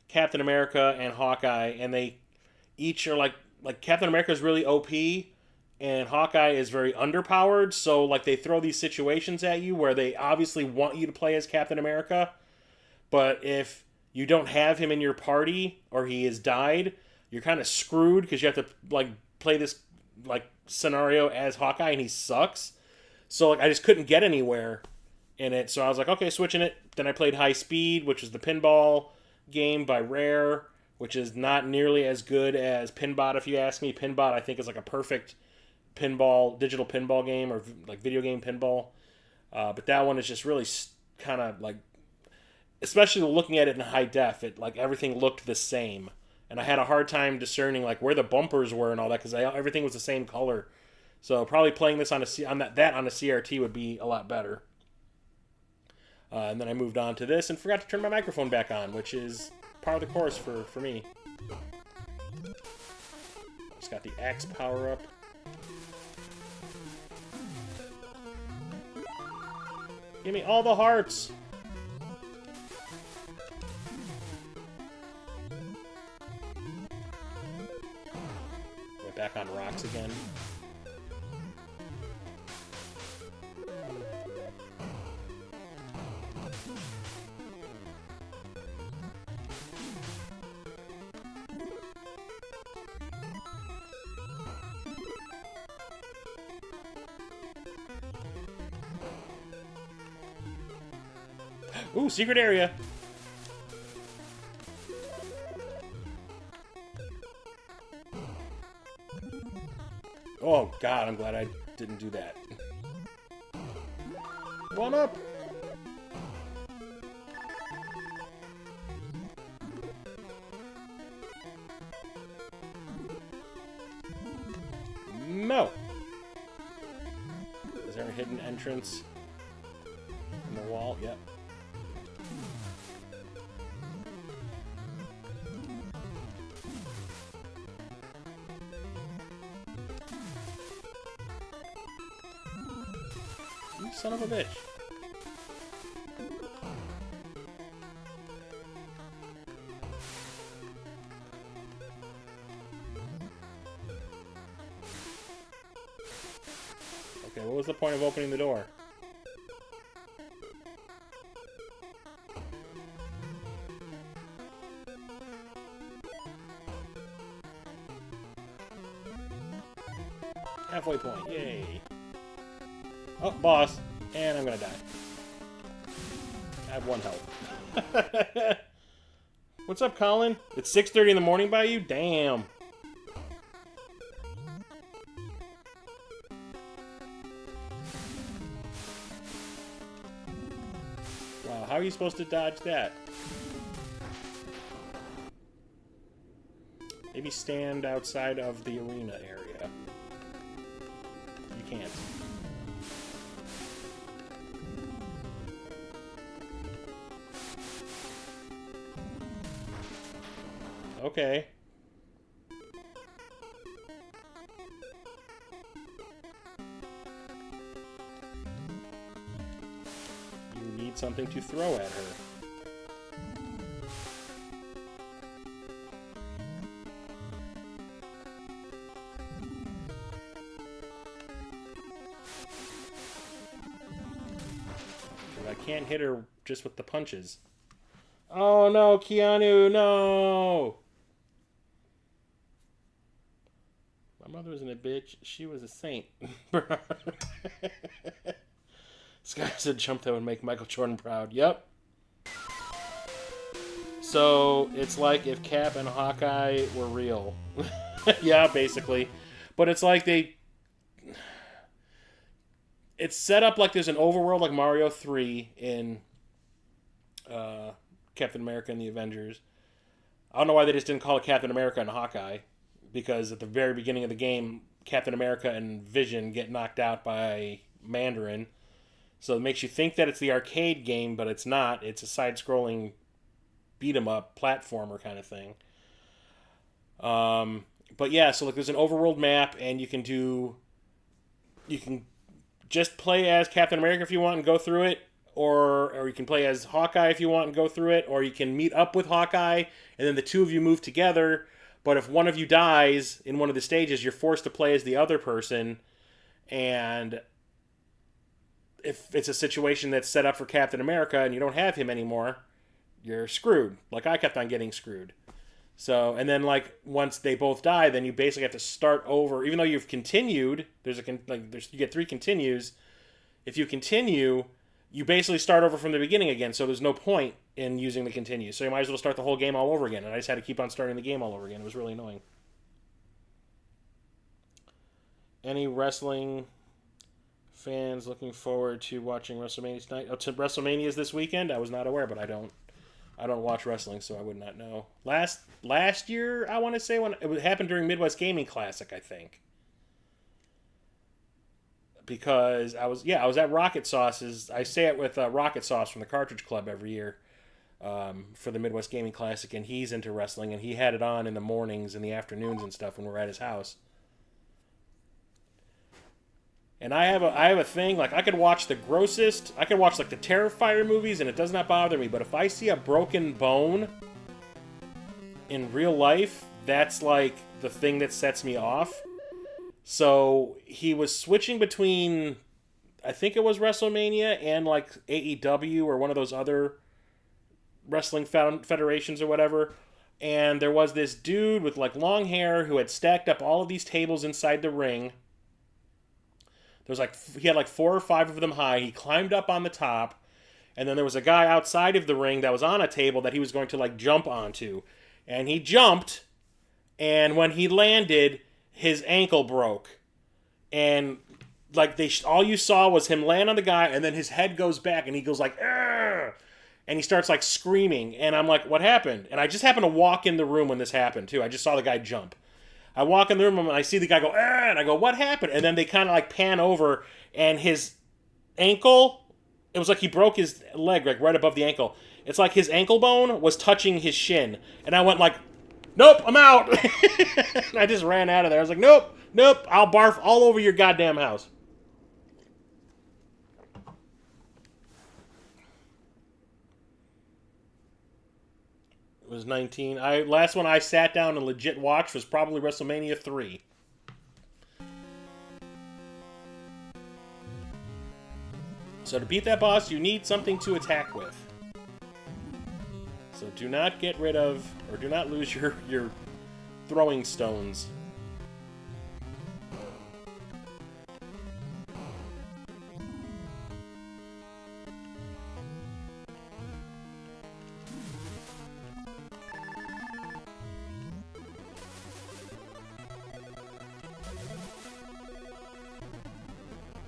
Captain America and Hawkeye, and they each are like Captain America is really OP, and Hawkeye is very underpowered. So, like, they throw these situations at you where they obviously want you to play as Captain America, but if you don't have him in your party or he has died, you're kind of screwed because you have to, like, play this, like, scenario as Hawkeye, and he sucks. So, like, I just couldn't get anywhere in it. So I was like, okay, switching it. Then I played High Speed, which is the pinball game by Rare, which is not nearly as good as Pinbot, if you ask me. Pinbot, I think, is like a perfect digital pinball game, or like video game pinball. But that one is just really kind of like, especially looking at it in high def, like everything looked the same. And I had a hard time discerning like where the bumpers were and all that, because everything was the same color. So probably playing this on a CRT would be a lot better. And then I moved on to this and forgot to turn my microphone back on, which is part of the course for me. Just got the axe power up. Give me all the hearts. We're back on rocks again. Ooh, secret area. Oh, God, I'm glad I didn't do that. One up. No. Is there a hidden entrance in the wall? Yep. You son of a bitch. Okay, what was the point of opening the door? Halfway point, yay. Oh, boss. And I'm gonna die. I have 1 health. What's up, Colin? It's 6:30 in the morning by you? Damn. Wow, how are you supposed to dodge that? Maybe stand outside of the arena area. You can't. Okay. You need something to throw at her. I can't hit her just with the punches. Oh no, Keanu, no! My mother wasn't a bitch. She was a saint. This guy said jump that would make Michael Jordan proud. Yep. So, it's like if Cap and Hawkeye were real. Yeah, basically. But it's like it's set up like there's an overworld like Mario 3 in Captain America and the Avengers. I don't know why they just didn't call it Captain America and Hawkeye. Because at the very beginning of the game, Captain America and Vision get knocked out by Mandarin. So it makes you think that it's the arcade game, but it's not. It's a side-scrolling beat-em-up platformer kind of thing. But yeah, so like there's an overworld map, and you can just play as Captain America if you want and go through it, or you can play as Hawkeye if you want and go through it, or you can meet up with Hawkeye, and then the two of you move together. But if one of you dies in one of the stages, you're forced to play as the other person. And if it's a situation that's set up for Captain America and you don't have him anymore, you're screwed. Like I kept on getting screwed. So, and then like once they both die, then you basically have to start over. Even though you've continued, you get 3 continues. If you continue, you basically start over from the beginning again. So there's no point in using the continue. So you might as well start the whole game all over again. And I just had to keep on starting the game all over again. It was really annoying. Any wrestling fans looking forward to watching WrestleMania tonight? Oh, WrestleMania is this weekend? I was not aware, but I don't watch wrestling, so I would not know. Last year, I want to say when it happened during Midwest Gaming Classic, I think. Because I was at Rocket Sauce's. I say it with Rocket Sauce from the Cartridge Club every year. For the Midwest Gaming Classic, and he's into wrestling, and he had it on in the mornings and the afternoons and stuff when we're at his house. And I have a thing, like I could watch the grossest, I could watch like the Terrifier movies and it does not bother me, but if I see a broken bone in real life, that's like the thing that sets me off. So he was switching between, I think it was WrestleMania and like AEW or one of those other wrestling federations or whatever. And there was this dude with like long hair who had stacked up all of these tables inside the ring. He had like 4 or 5 of them high. He climbed up on the top, and then there was a guy outside of the ring that was on a table that he was going to like jump onto. And he jumped, and when he landed, his ankle broke. And like all you saw was him land on the guy, and then his head goes back, and he goes like, "Argh!" And he starts like screaming. And I'm like, what happened? And I just happened to walk in the room when this happened too. I just saw the guy jump. I walk in the room and I see the guy go, "Argh!" And I go, what happened? And then they kind of like pan over, and his ankle, it was like he broke his leg like right above the ankle. It's like his ankle bone was touching his shin. And I went like, nope, I'm out. And I just ran out of there. I was like, nope, I'll barf all over your goddamn house. It was 19. Last one I sat down and legit watched was probably WrestleMania 3. So to beat that boss, you need something to attack with. So do not get rid of, or do not lose your throwing stones.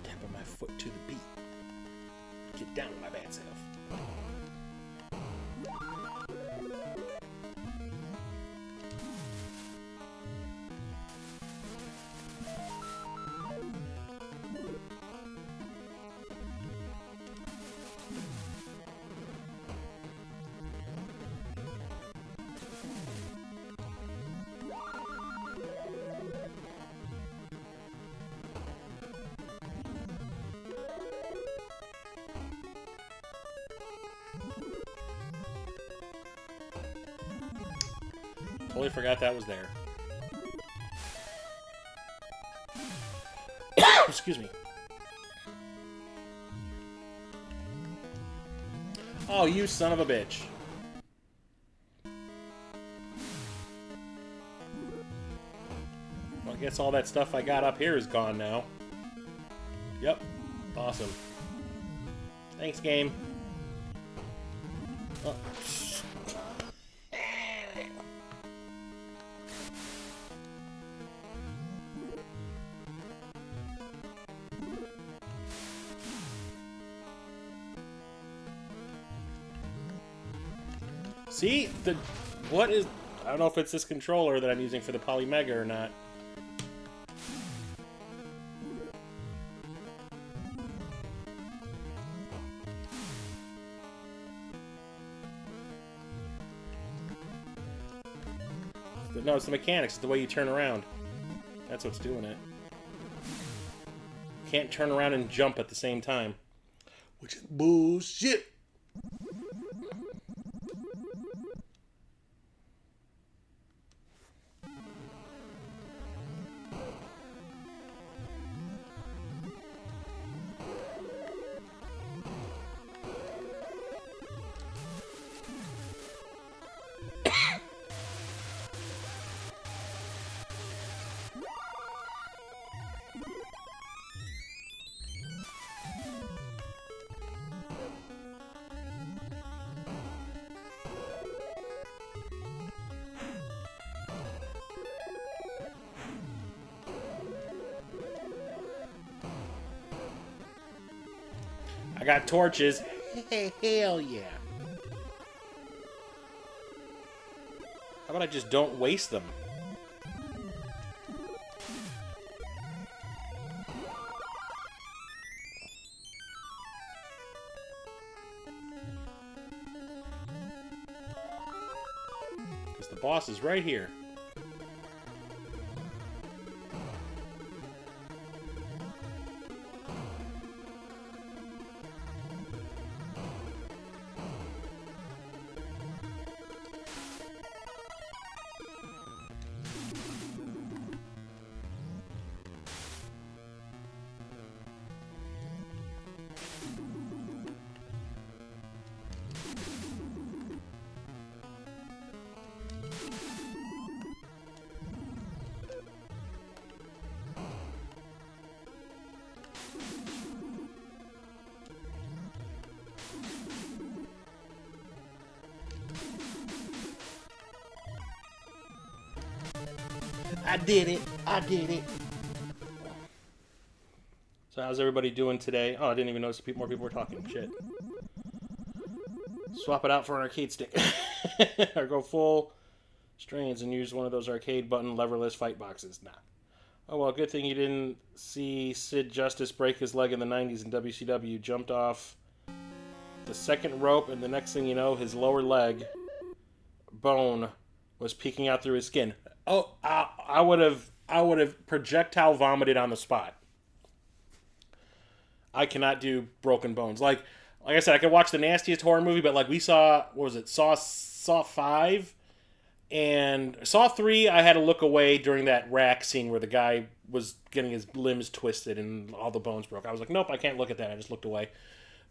Tapping my foot to the beat. Get down with my bad self. Totally forgot that was there. Excuse me. Oh, you son of a bitch. Well, I guess all that stuff I got up here is gone now. Yep. Awesome. Thanks, game. Oh. See? What is... I don't know if it's this controller that I'm using for the Polymega or not. No, it's the mechanics. It's the way you turn around. That's what's doing it. You can't turn around and jump at the same time. Which is bullshit. I got torches. Hell yeah. How about I just don't waste them? Because the boss is right here. I did it. I did it. So how's everybody doing today? Oh, I didn't even notice more people were talking. Shit. Swap it out for an arcade stick. Or go full strains and use one of those arcade button leverless fight boxes. Nah. Oh, well, good thing you didn't see Sid Justice break his leg in the 90s in WCW. Jumped off the second rope, and the next thing you know, his lower leg bone was peeking out through his skin. Oh, I would have projectile vomited on the spot. I cannot do broken bones. Like I said, I could watch the nastiest horror movie, but like we saw, what was it, Saw 5? And Saw 3, I had to look away during that rack scene where the guy was getting his limbs twisted and all the bones broke. I was like, nope, I can't look at that. I just looked away.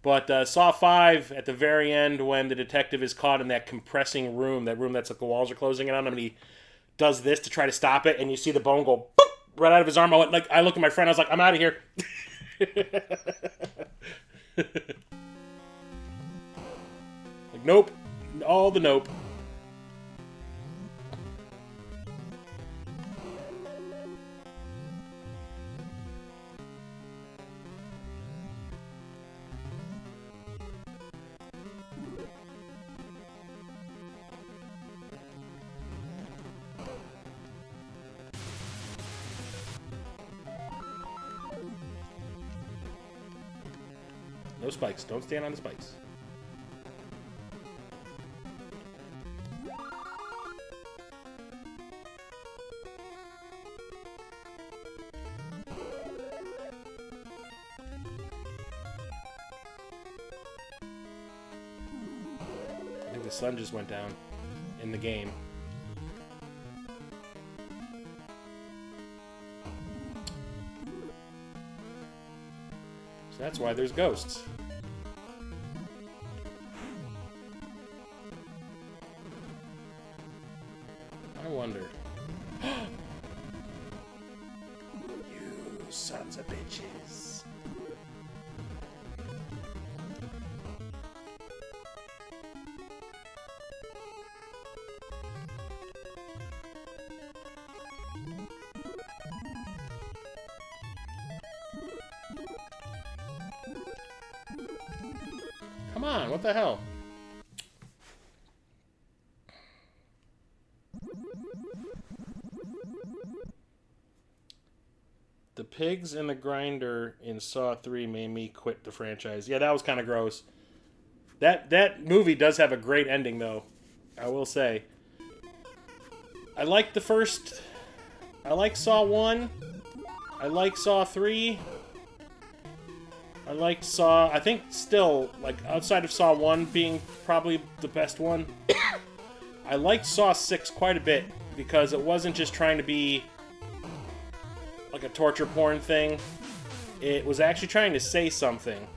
But Saw 5, at the very end, when the detective is caught in that compressing room, that room that's like the walls are closing in on him, and he does this to try to stop it, and you see the bone go boop, right out of his arm. I looked at my friend, I was like, I'm out of here. Like, nope. All the nope. No spikes. Don't stand on the spikes. I think the sun just went down in the game. So that's why there's ghosts. I wonder. You sons of bitches. Come on, what the hell? The pigs in the grinder in Saw 3 made me quit the franchise. Yeah, that was kind of gross. That movie does have a great ending, though. I will say. I like the first... I like Saw 1. I like Saw 3. I liked Saw... I think still, like, outside of Saw 1 being probably the best one, I liked Saw 6 quite a bit because it wasn't just trying to be like a torture porn thing. It was actually trying to say something.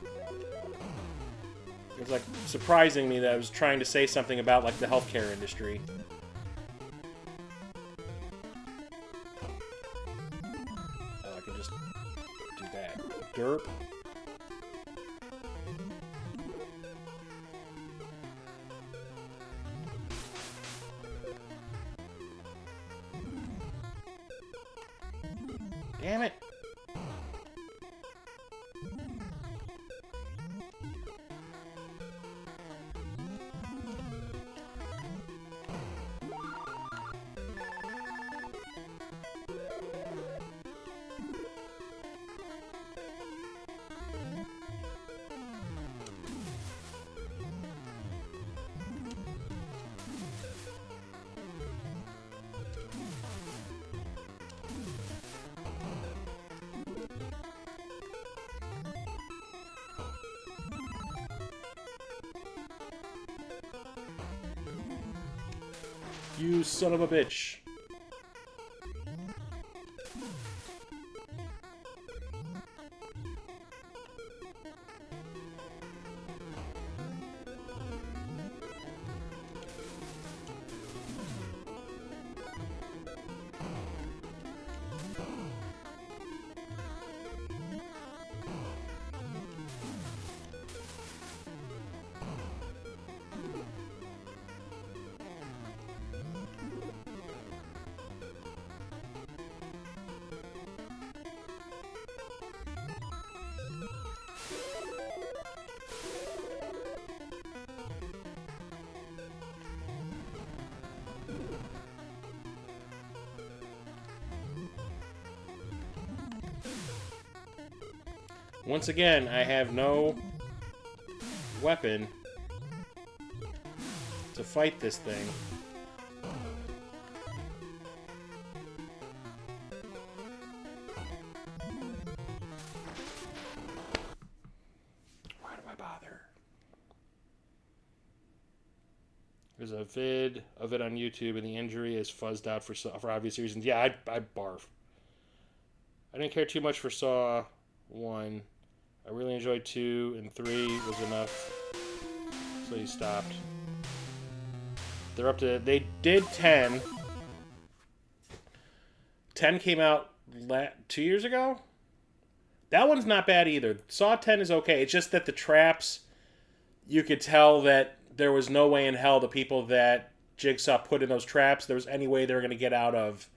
It was like surprising me that it was trying to say something about like the healthcare industry. Oh, I can just do that. Derp. Damn it. You son of a bitch. Once again, I have no weapon to fight this thing. Why do I bother? There's a vid of it on YouTube, and the injury is fuzzed out for obvious reasons. Yeah, I barf. I didn't care too much for Saw 1. I really enjoyed 2, and 3 was enough, so he stopped. They're up to... They did 10. 10 came out 2 years ago? That one's not bad either. Saw 10 is okay. It's just that the traps, you could tell that there was no way in hell the people that Jigsaw put in those traps, there was any way they were going to get out of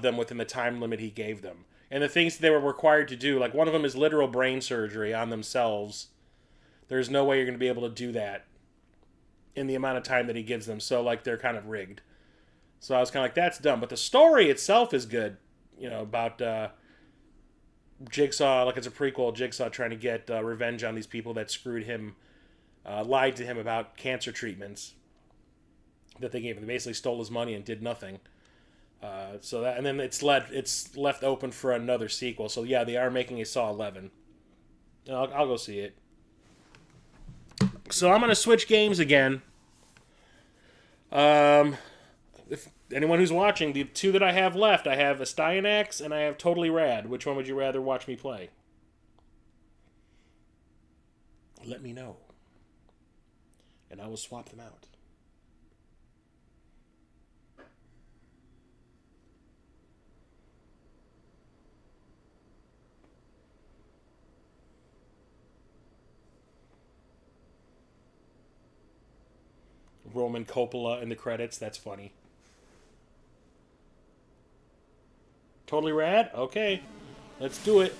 them within the time limit he gave them. And the things they were required to do, like one of them is literal brain surgery on themselves. There's no way you're going to be able to do that in the amount of time that he gives them. So, like, they're kind of rigged. So I was kind of like, that's dumb. But the story itself is good. You know, about Jigsaw, like it's a prequel, Jigsaw trying to get revenge on these people that screwed him, lied to him about cancer treatments that they gave him. They basically stole his money and did nothing. So that, and then it's left open for another sequel. So yeah, they are making a Saw 11. I'll go see it. So I'm gonna switch games again. If anyone who's watching, the two that I have left, I have Astyanax and I have Totally Rad. Which one would you rather watch me play? Let me know, and I will swap them out. Roman Coppola in the credits. That's funny. Totally Rad? Okay. Let's do it.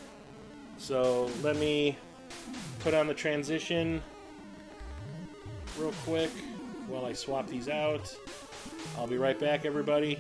So let me put on the transition real quick while I swap these out. I'll be right back, everybody.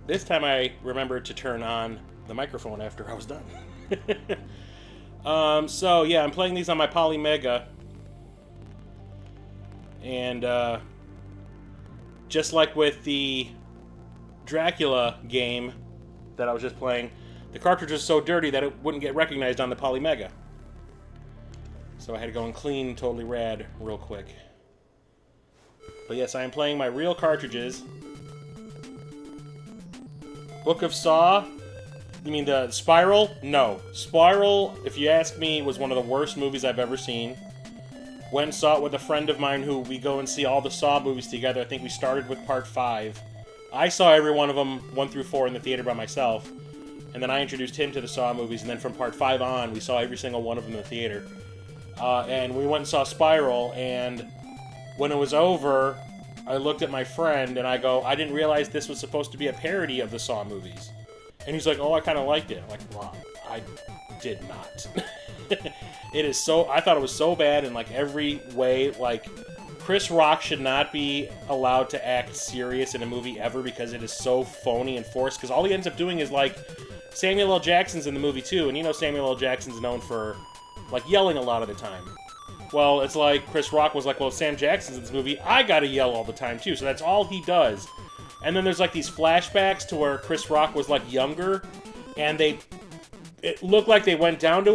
This time I remembered to turn on the microphone after I was done. So yeah, I'm playing these on my Polymega, and just like with the Dracula game that I was just playing, the cartridge was so dirty that it wouldn't get recognized on the Polymega. So I had to go and clean Totally Rad real quick. But yes, I am playing my real cartridges. Book of Saw? You mean the Spiral? No. Spiral, if you ask me, was one of the worst movies I've ever seen. Went and saw it with a friend of mine who we go and see all the Saw movies together. I think we started with part 5. I saw every one of them, 1 through 4, in the theater by myself. And then I introduced him to the Saw movies, and then from part 5 on, we saw every single one of them in the theater. And we went and saw Spiral, and when it was over, I looked at my friend, and I go, I didn't realize this was supposed to be a parody of the Saw movies. And he's like, oh, I kind of liked it. I'm like, wow, I did not. It is so... I thought it was so bad in, like, every way. Like, Chris Rock should not be allowed to act serious in a movie ever because it is so phony and forced. Because all he ends up doing is, like... Samuel L. Jackson's in the movie, too. And you know Samuel L. Jackson's known for, like, yelling a lot of the time. Well, it's like Chris Rock was like, well, Sam Jackson's in this movie, I gotta yell all the time, too. So that's all he does. And then there's, like, these flashbacks to where Chris Rock was, like, younger. And it looked like they went down to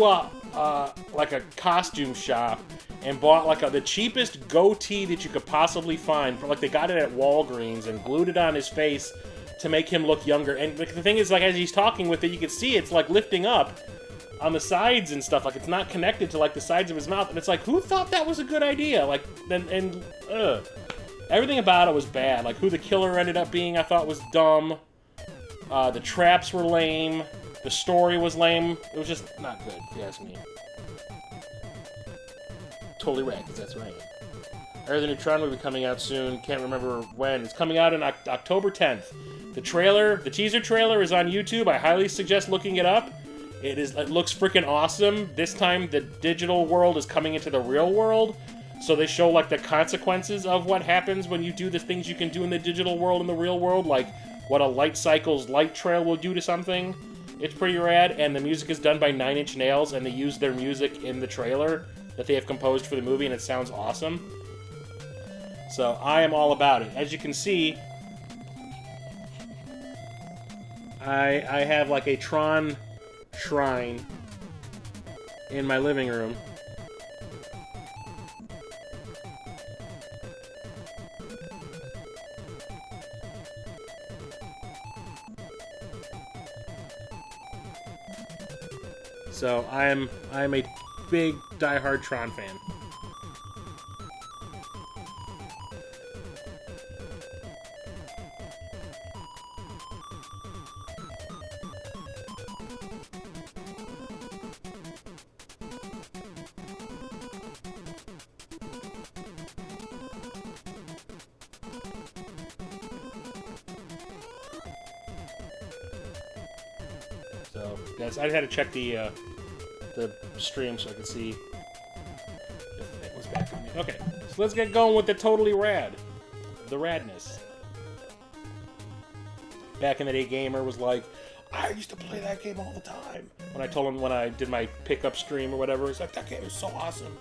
like a costume shop and bought like the cheapest goatee that you could possibly find. Like they got it at Walgreens and glued it on his face to make him look younger. And the thing is, like, as he's talking with it, you can see it's like lifting up on the sides and stuff. Like it's not connected to like the sides of his mouth. And it's like, who thought that was a good idea? Like, everything about it was bad. Like who the killer ended up being, I thought was dumb. The traps were lame. The story was lame. It was just not good, if you ask me. Totally Rad, because that's right. There's a new Tron movie coming out soon. Can't remember when. It's coming out on October 10th. The teaser trailer is on YouTube. I highly suggest looking it up. It looks freaking awesome. This time, the digital world is coming into the real world. So they show, like, the consequences of what happens when you do the things you can do in the digital world in the real world. Like, what a light cycle's light trail will do to something. It's pretty rad, and the music is done by 9 Inch Nails, and they use their music in the trailer that they have composed for the movie, and it sounds awesome. So I am all about it. As you can see, I have like a Tron shrine in my living room. So I'm a big diehard Tron fan. So yes, I had to check the stream so I could see if it was back on me. Okay, so let's get going with the Totally Rad. The radness. Back in the day, Gamer was like, I used to play that game all the time. When I told him when I did my pickup stream or whatever, he's like, that game is so awesome.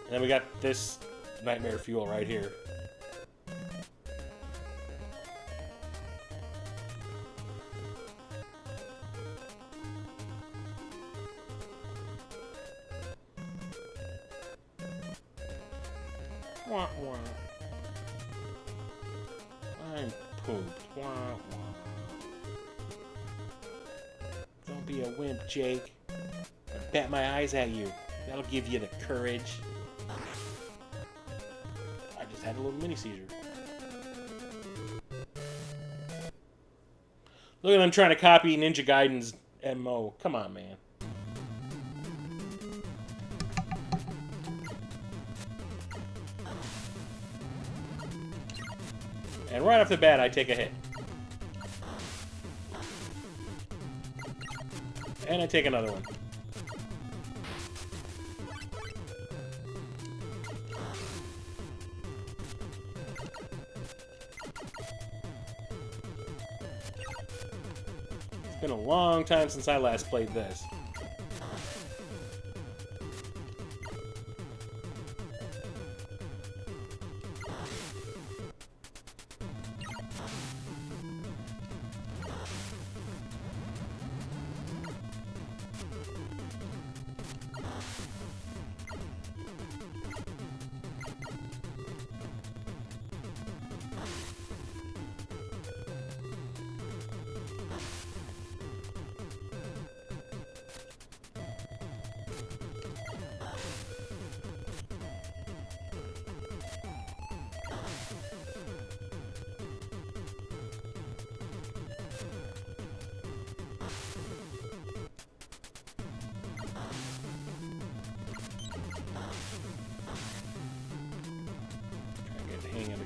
And then we got this Nightmare Fuel right here. Wah, wah. I'm pooped. Wah, wah. Don't be a wimp, Jake. I bat my eyes at you. That'll give you the courage. I just had a little mini seizure. Look at them trying to copy Ninja Gaiden's MO. Come on, man. And right off the bat, I take a hit. And I take another one. It's been a long time since I last played this.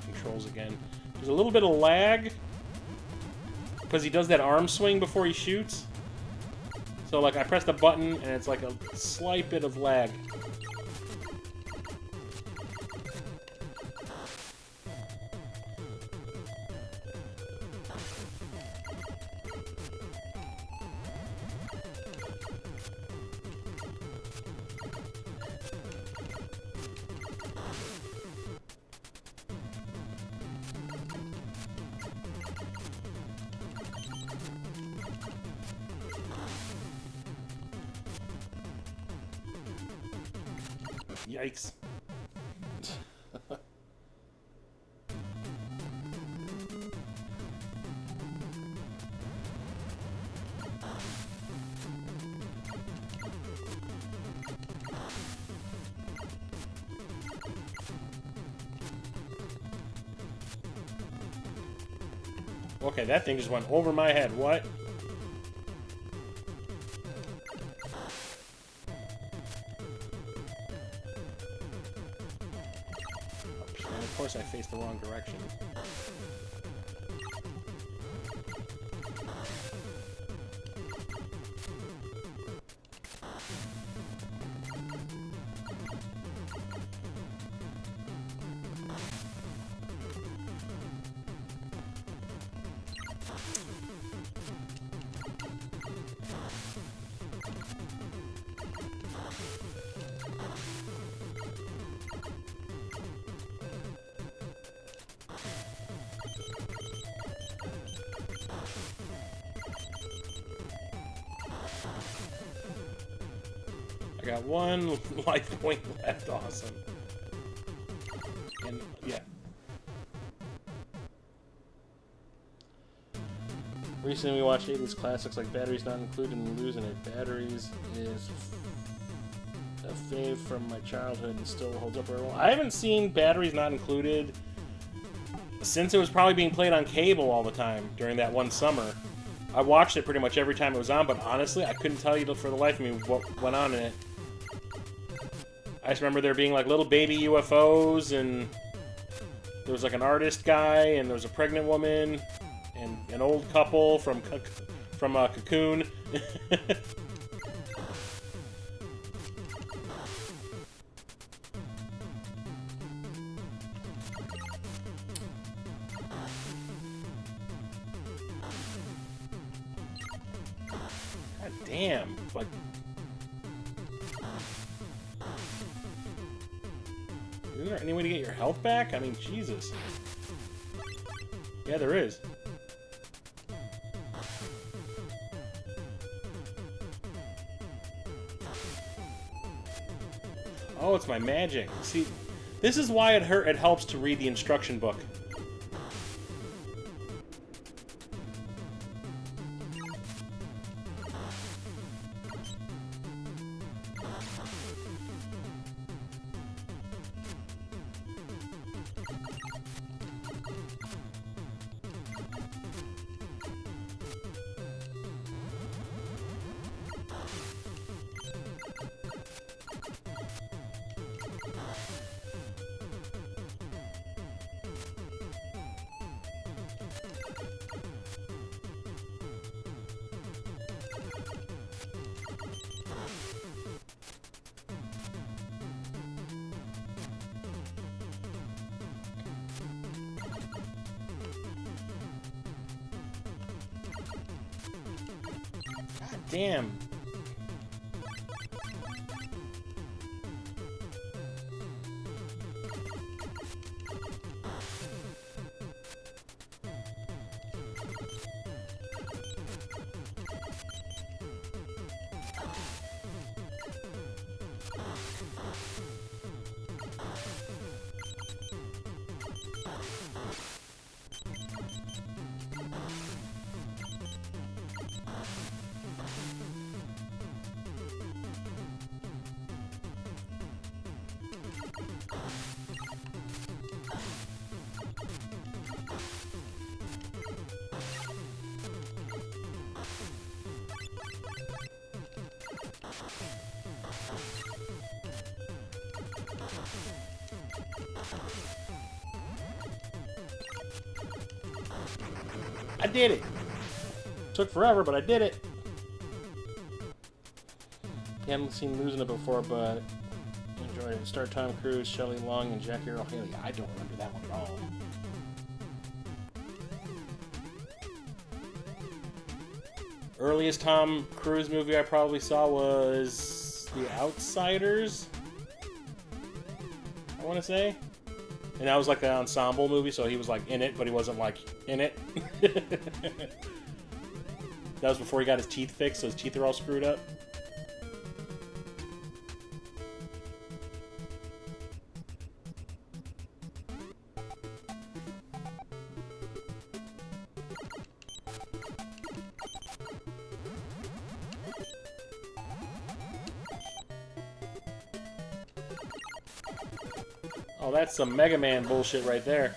Controls again. There's a little bit of lag because he does that arm swing before he shoots. So like I press the button and it's like a slight bit of lag. Yikes. Okay, that thing just went over my head. What? Of course I faced the wrong direction. I got one life point left. Awesome. And yeah. Recently we watched 80s classics like Batteries Not Included and Losing It. Batteries is a fave from my childhood and still holds up very well. I haven't seen Batteries Not Included since it was probably being played on cable all the time during that one summer. I watched it pretty much every time it was on, but honestly, I couldn't tell you for the life of me what went on in it. I just remember there being like little baby UFOs, and there was like an artist guy, and there was a pregnant woman, and an old couple from Cocoon. God damn! Like. Isn't there any way to get your health back? I mean, Jesus. Yeah, there is. Oh, it's my magic. See, this is why it helps to read the instruction book. Damn. I did it. Took forever, but I did it. You haven't seen losing it before, but enjoy it. Star Tom Cruise, Shelley Long, and Jackie Earle Haley. I don't remember that one at all. Earliest Tom Cruise movie I probably saw was The Outsiders, I want to say. And that was like an ensemble movie, so he was like in it, but he wasn't like in it. That was before he got his teeth fixed, so his teeth are all screwed up. Oh, that's some Mega Man bullshit right there.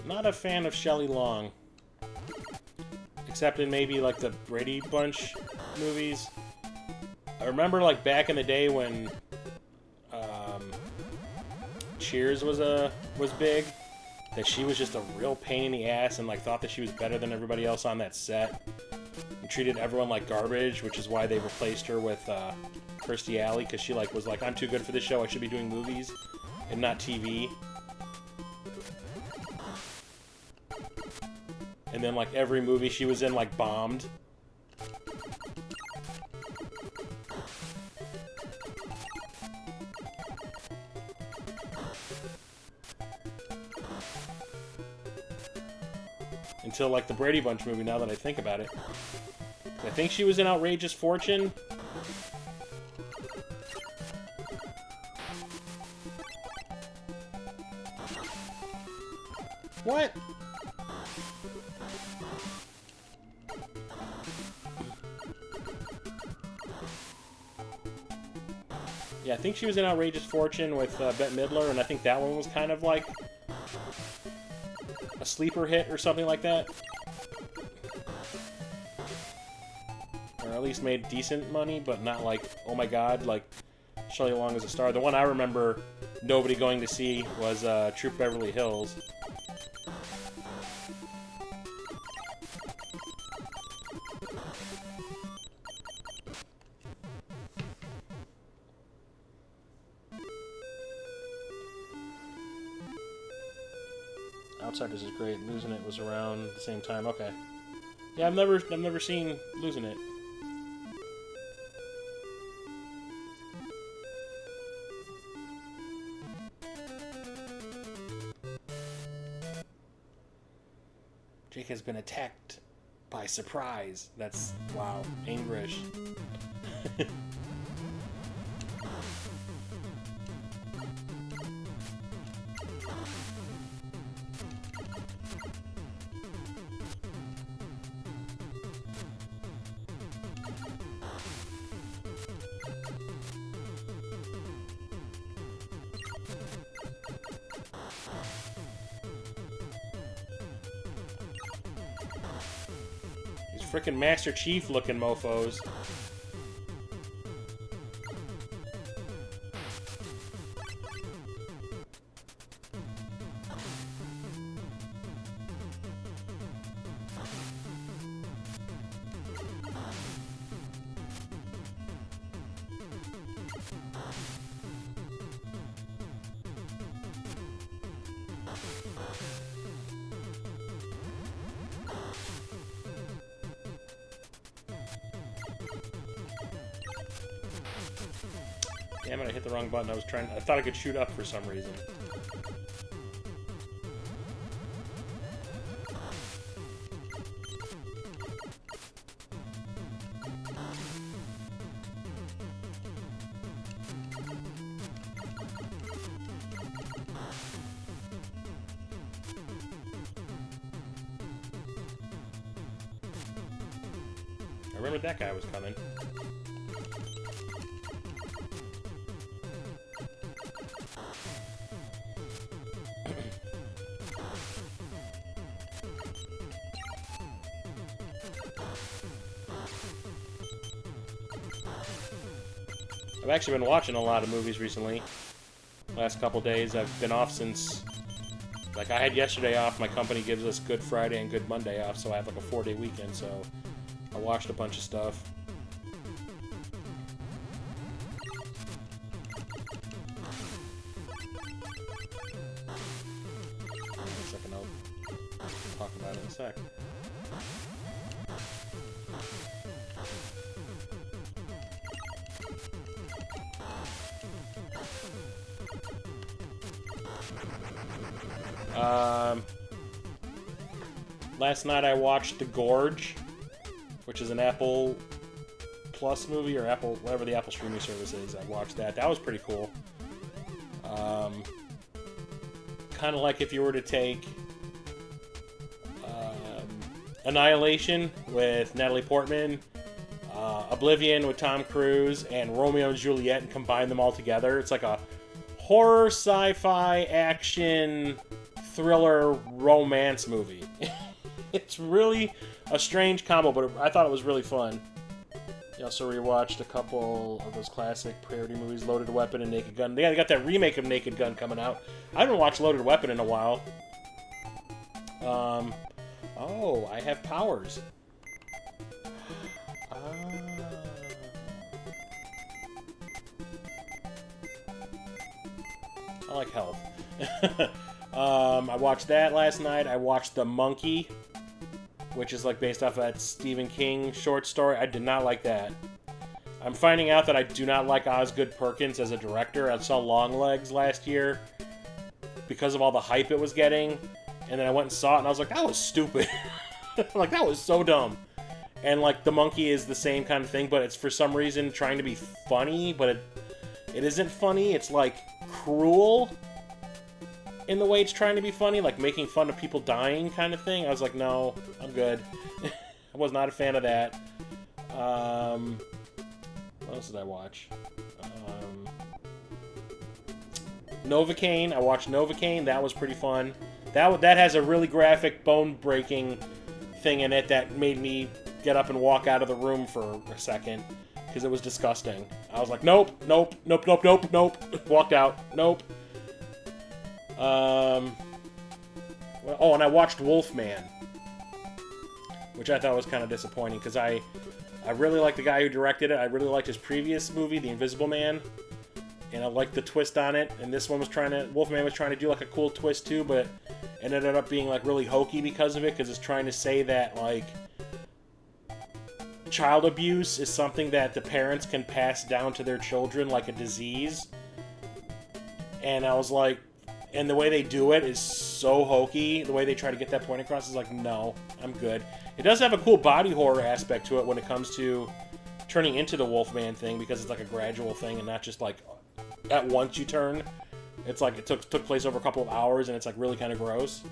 Not a fan of Shelley Long. Except in maybe like the Brady Bunch movies. I remember like back in the day when Cheers was big, that she was just a real pain in the ass and like thought that she was better than everybody else on that set and treated everyone like garbage, which is why they replaced her with Kirstie Alley, because she like was like, I'm too good for this show, I should be doing movies and not TV. And then, like, every movie she was in, like, bombed. Until, like, the Brady Bunch movie, now that I think about it. I think she was in Outrageous Fortune. What? Yeah, I think she was in Outrageous Fortune with Bette Midler, and I think that one was kind of like a sleeper hit or something like that. Or at least made decent money, but not like, oh my god, like Shelley Long is a star. The one I remember nobody going to see was Troop Beverly Hills. Outsiders is great. Losing It was around the same time. Okay. Yeah, I've never seen Losing It. Jake has been attacked by surprise. That's, wow, English. Frickin' Master Chief looking mofos. Damn it, I hit the wrong button. I thought I could shoot up for some reason. I remember that guy was coming. I've actually been watching a lot of movies recently. Last couple days, I've been off since... Like, I had yesterday off. My company gives us Good Friday and Good Monday off, so I have like a 4-day weekend, so... I watched a bunch of stuff. I'll talk about it in a sec. Last night I watched The Gorge, which is an Apple Plus movie, or Apple, whatever the Apple streaming service is. I watched that. That was pretty cool. Kind of like if you were to take Annihilation with Natalie Portman, Oblivion with Tom Cruise, and Romeo and Juliet, and combine them all together. It's like a horror, sci-fi, action, thriller, romance movie. It's really a strange combo, but I thought it was really fun. You also rewatched a couple of those classic parody movies, Loaded Weapon and Naked Gun. They got that remake of Naked Gun coming out. I haven't watched Loaded Weapon in a while. Oh, I have powers. I like health. I watched that last night. I watched The Monkey, which is like based off that Stephen King short story. I did not like that. I'm finding out that I do not like Osgood Perkins as a director. I saw Longlegs last year because of all the hype it was getting, and then I went and saw it, and I was like, that was stupid. Like, that was so dumb. And like The Monkey is the same kind of thing, but it's for some reason trying to be funny, but it isn't funny. It's like cruel in the way it's trying to be funny, like making fun of people dying kind of thing. I was like, no, I'm good. I was not a fan of that. What else did I watch? Novocaine. I watched Novocaine. That was pretty fun. That has a really graphic, bone-breaking thing in it that made me get up and walk out of the room for a second because it was disgusting. I was like, nope, nope, nope, nope, nope, nope. Walked out. Nope. Oh, and I watched Wolfman, which I thought was kind of disappointing because I really liked the guy who directed it. I really liked his previous movie, The Invisible Man, and I liked the twist on it. And this one Wolfman was trying to do like a cool twist too, but it ended up being like really hokey because of it, because it's trying to say that like child abuse is something that the parents can pass down to their children like a disease. And I was like, and the way they do it is so hokey. The way they try to get that point across is like, no, I'm good. It does have a cool body horror aspect to it when it comes to turning into the Wolfman thing, because it's like a gradual thing and not just like at once you turn. It's like it took place over a couple of hours, and it's like really kind of gross.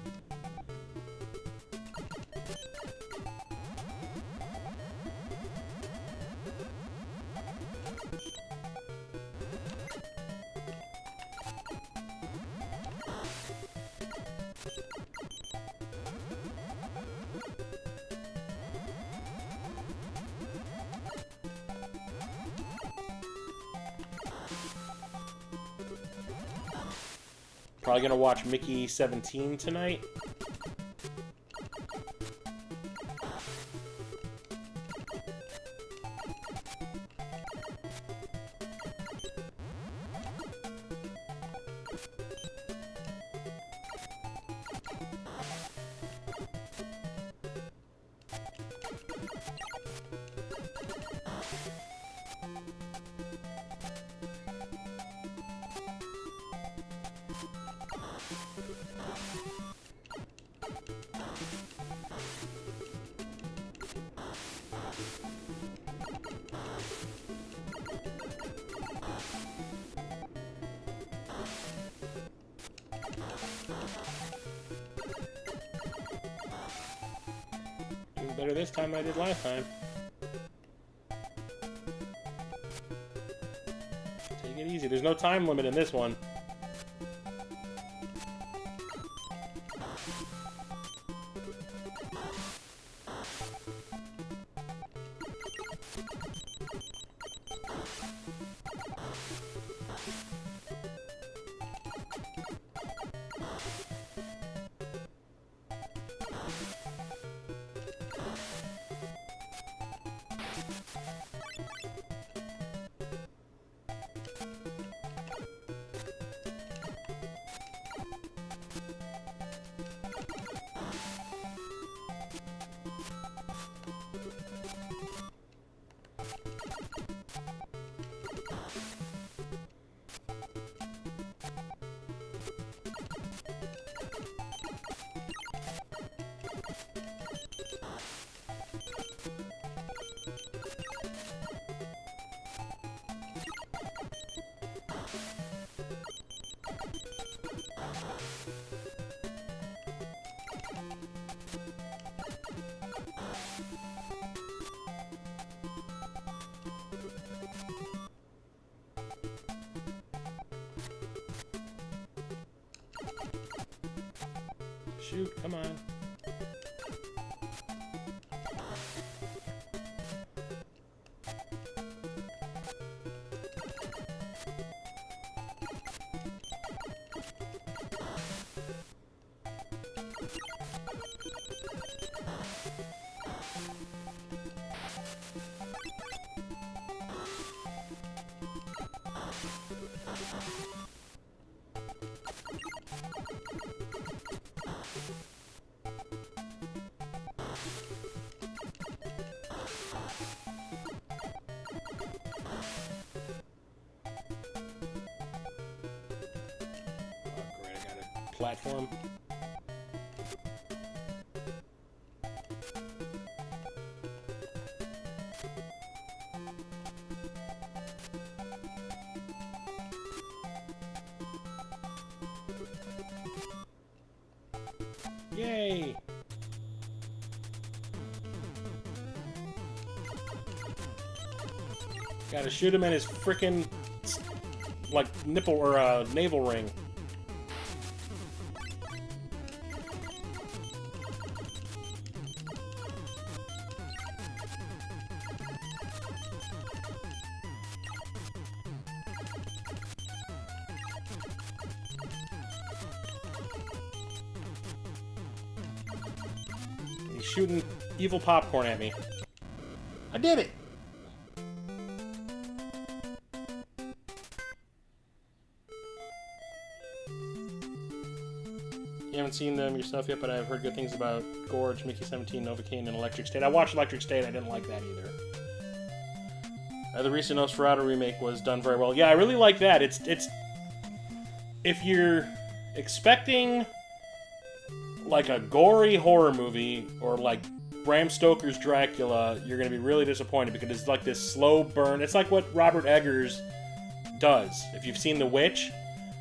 Probably gonna watch Mickey 17 tonight. Doing better this time than I did last time. Take it easy. There's no time limit in this one. Shoot, come on. Platform. Yay! Gotta shoot him in his frickin' like nipple or navel ring. Shooting evil popcorn at me. I did it! You haven't seen them yourself yet, but I've heard good things about Gorge, Mickey 17, Novocaine, and Electric State. I watched Electric State, I didn't like that either. The recent Nosferatu remake was done very well. Yeah, I really like that. It's if you're expecting like a gory horror movie, or like Bram Stoker's Dracula, you're going to be really disappointed because it's like this slow burn. It's like what Robert Eggers does. If you've seen The Witch,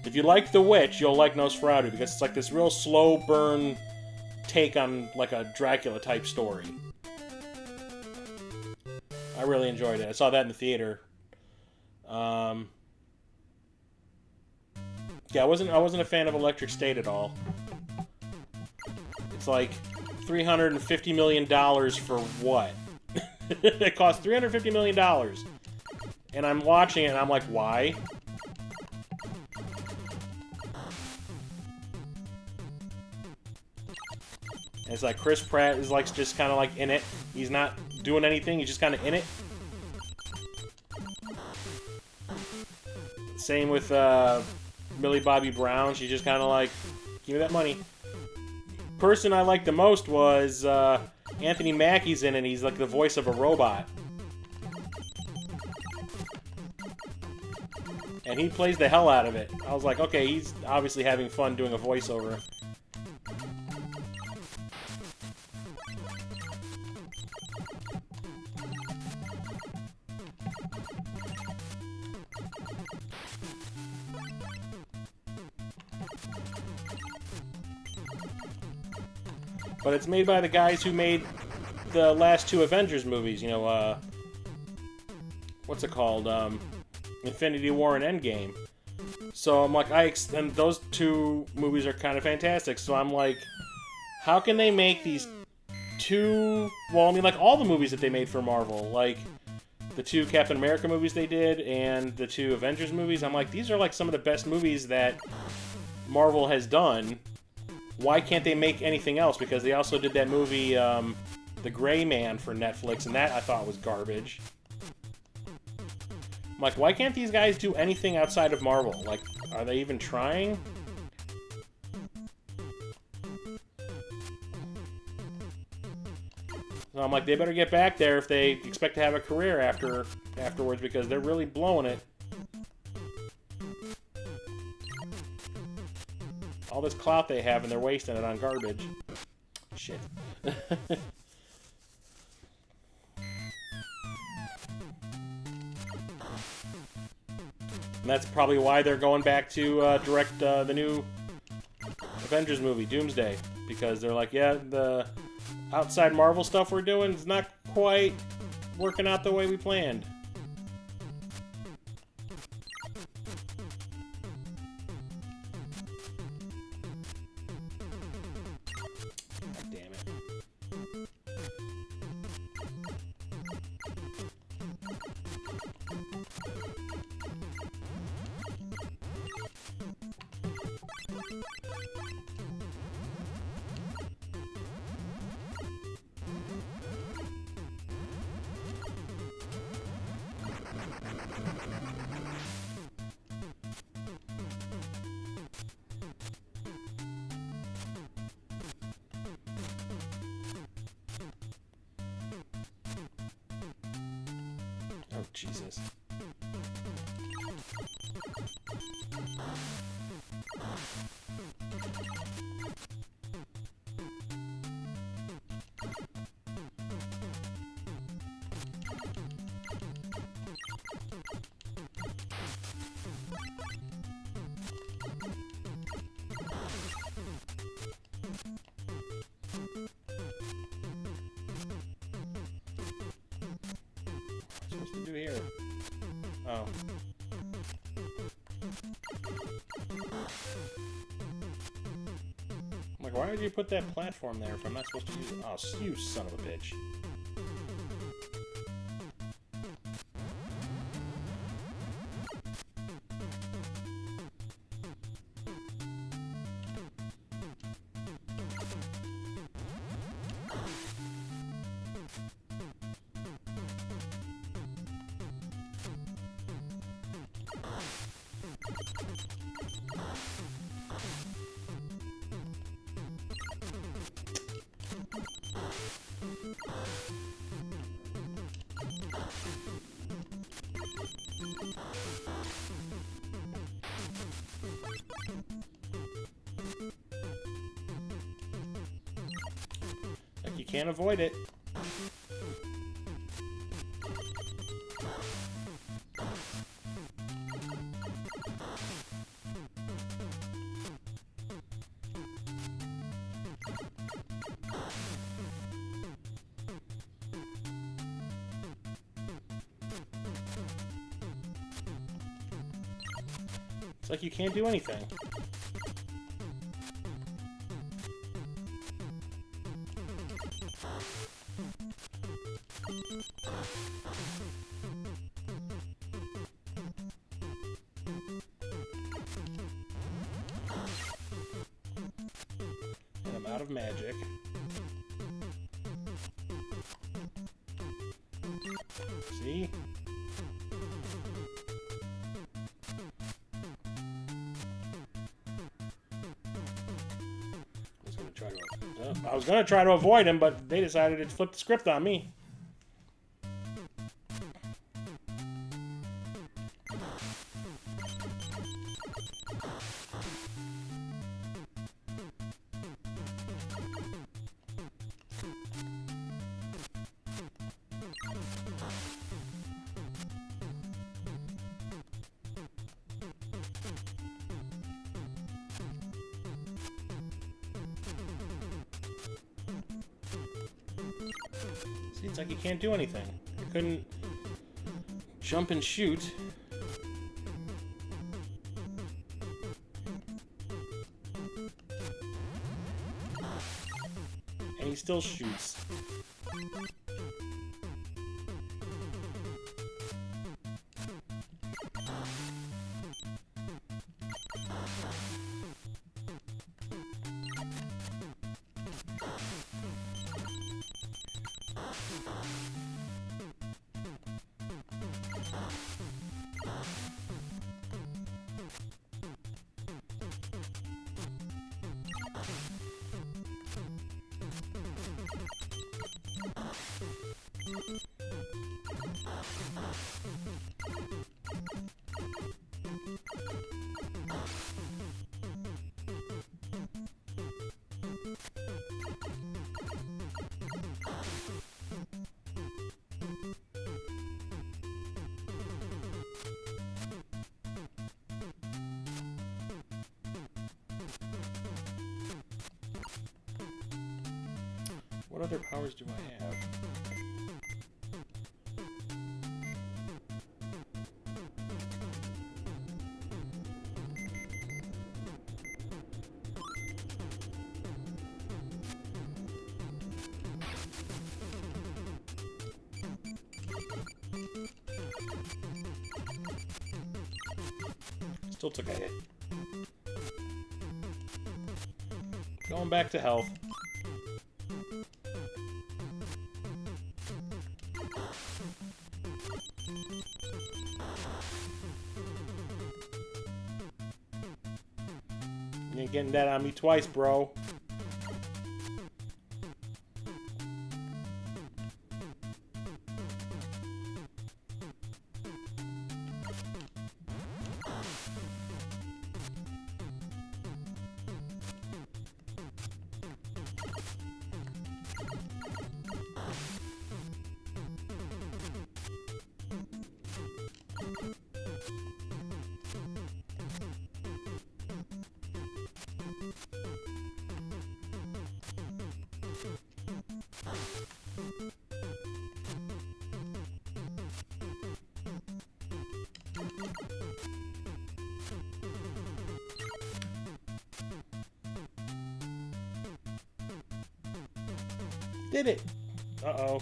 if you like The Witch, you'll like Nosferatu because it's like this real slow burn take on like a Dracula type story. I really enjoyed it. I saw that in the theater. Yeah, I wasn't a fan of Electric State at all. It's like $350 million for what? It cost $350 million. And I'm watching it and I'm like, why? And it's like Chris Pratt is like just kind of like in it. He's not doing anything. He's just kind of in it. Same with Millie Bobby Brown. She's just kind of like, give me that money. Person I liked the most was Anthony Mackie's in it. He's like the voice of a robot. And he plays the hell out of it. I was like, okay, he's obviously having fun doing a voiceover. But it's made by the guys who made the last 2 Avengers movies. You know, what's it called? Infinity War and Endgame. So I'm like, and those 2 movies are kind of fantastic. So I'm like, how can they make these 2? Well, I mean, like all the movies that they made for Marvel, like the 2 Captain America movies they did and the 2 Avengers movies. I'm like, these are like some of the best movies that Marvel has done. Why can't they make anything else? Because they also did that movie, The Gray Man, for Netflix, and that I thought was garbage. I'm like, why can't these guys do anything outside of Marvel? Like, are they even trying? So I'm like, they better get back there if they expect to have a career afterwards, because they're really blowing it. All this clout they have, and they're wasting it on garbage. Shit. And that's probably why they're going back to direct the new Avengers movie, Doomsday. Because they're like, yeah, the outside Marvel stuff we're doing is not quite working out the way we planned. God damn it. Oh, Jesus. Supposed to do here? Oh. I'm like, why did you put that platform there if I'm not supposed to use it? Oh, you son of a bitch. Like, you can't avoid it. It's like you can't do anything. And I'm out of magic. See? I was gonna try to avoid him, but they decided to flip the script on me. It's like you can't do anything. You couldn't jump and shoot. And he still shoots. What other powers do I have? Still took a hit. Going back to health. You ain't getting that on me twice, bro. Did it! Uh-oh.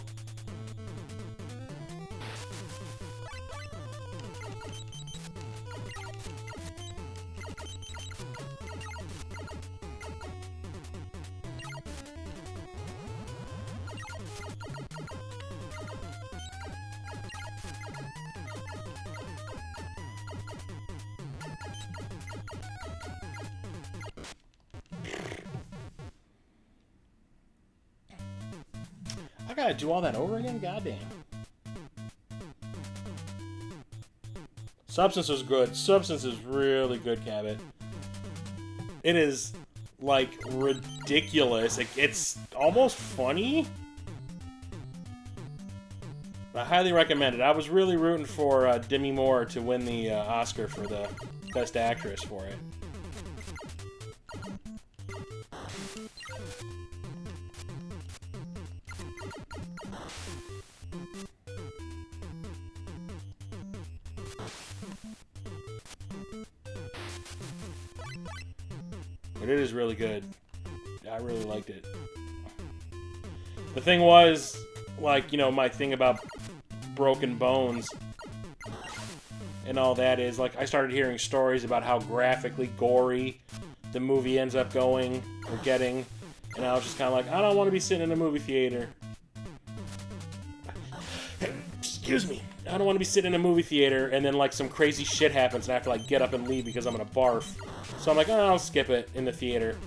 I gotta do all that over again? Goddamn. Substance was good. Substance is really good, Cabot. It is, like, ridiculous. It's almost funny. I highly recommend it. I was really rooting for Demi Moore to win the Oscar for the Best Actress for it. But it is really good. I really liked it. The thing was, like, you know, my thing about broken bones and all that is, like, I started hearing stories about how graphically gory the movie ends up going or getting, and I was just kind of like, I don't want to be sitting in a movie theater. Excuse me. I don't want to be sitting in a movie theater and then, like, some crazy shit happens and I have to, like, get up and leave because I'm gonna barf. So I'm like, oh, I'll skip it in the theater.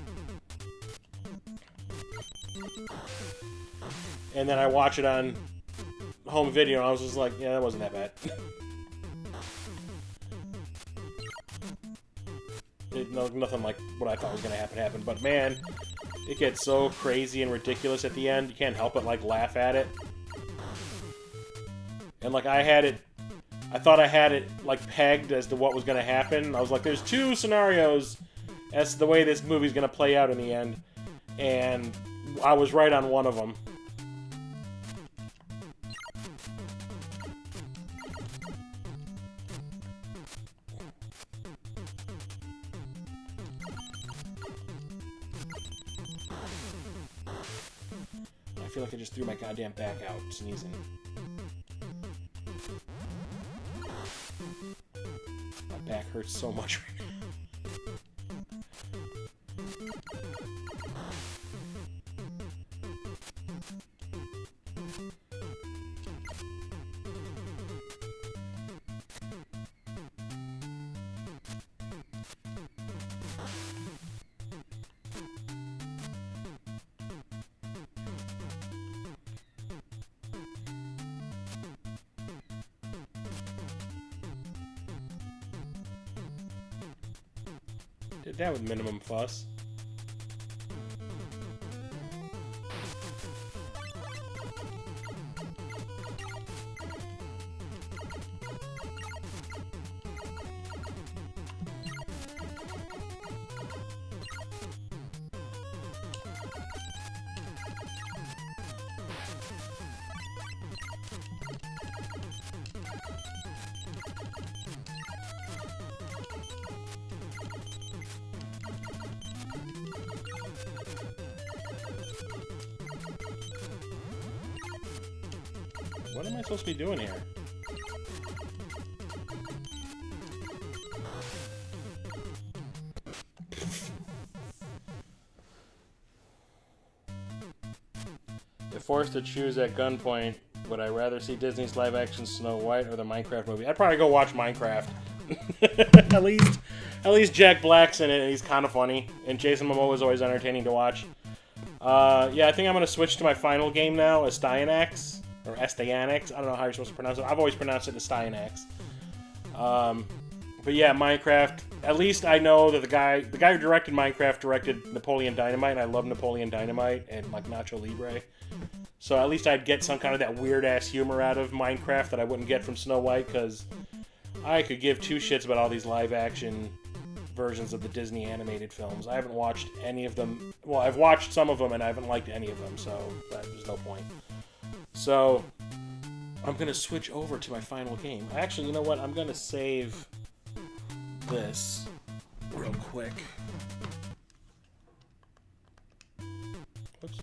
And then I watch it on home video and I was just like, yeah, that wasn't that bad. Nothing like what I thought was going to happen. But man, it gets so crazy and ridiculous at the end. You can't help but, like, laugh at it. And, like, I thought I had it, like, pegged as to what was going to happen. I was like, there's two scenarios as to the way this movie's going to play out in the end. And I was right on one of them. feel like I just threw my goddamn back out sneezing. My back hurts so much right now. Did that with minimum fuss. What am I supposed to be doing here? If forced to choose at gunpoint, would I rather see Disney's live-action Snow White or the Minecraft movie? I'd probably go watch Minecraft. at least Jack Black's in it. He's kind of funny, and Jason Momoa is always entertaining to watch. Yeah, I think I'm gonna switch to my final game now, Astyanax. Or Astyanax. I don't know how you're supposed to pronounce it. I've always pronounced it Astyanax. But yeah, Minecraft. At least I know that the guy who directed Minecraft directed Napoleon Dynamite, and I love Napoleon Dynamite and like Nacho Libre. So at least I'd get some kind of that weird-ass humor out of Minecraft that I wouldn't get from Snow White, because I could give two shits about all these live-action versions of the Disney animated films. I haven't watched any of them. Well, I've watched some of them, and I haven't liked any of them, so there's no point. So, I'm going to switch over to my final game. Actually, you know what? I'm going to save this real quick. Oops.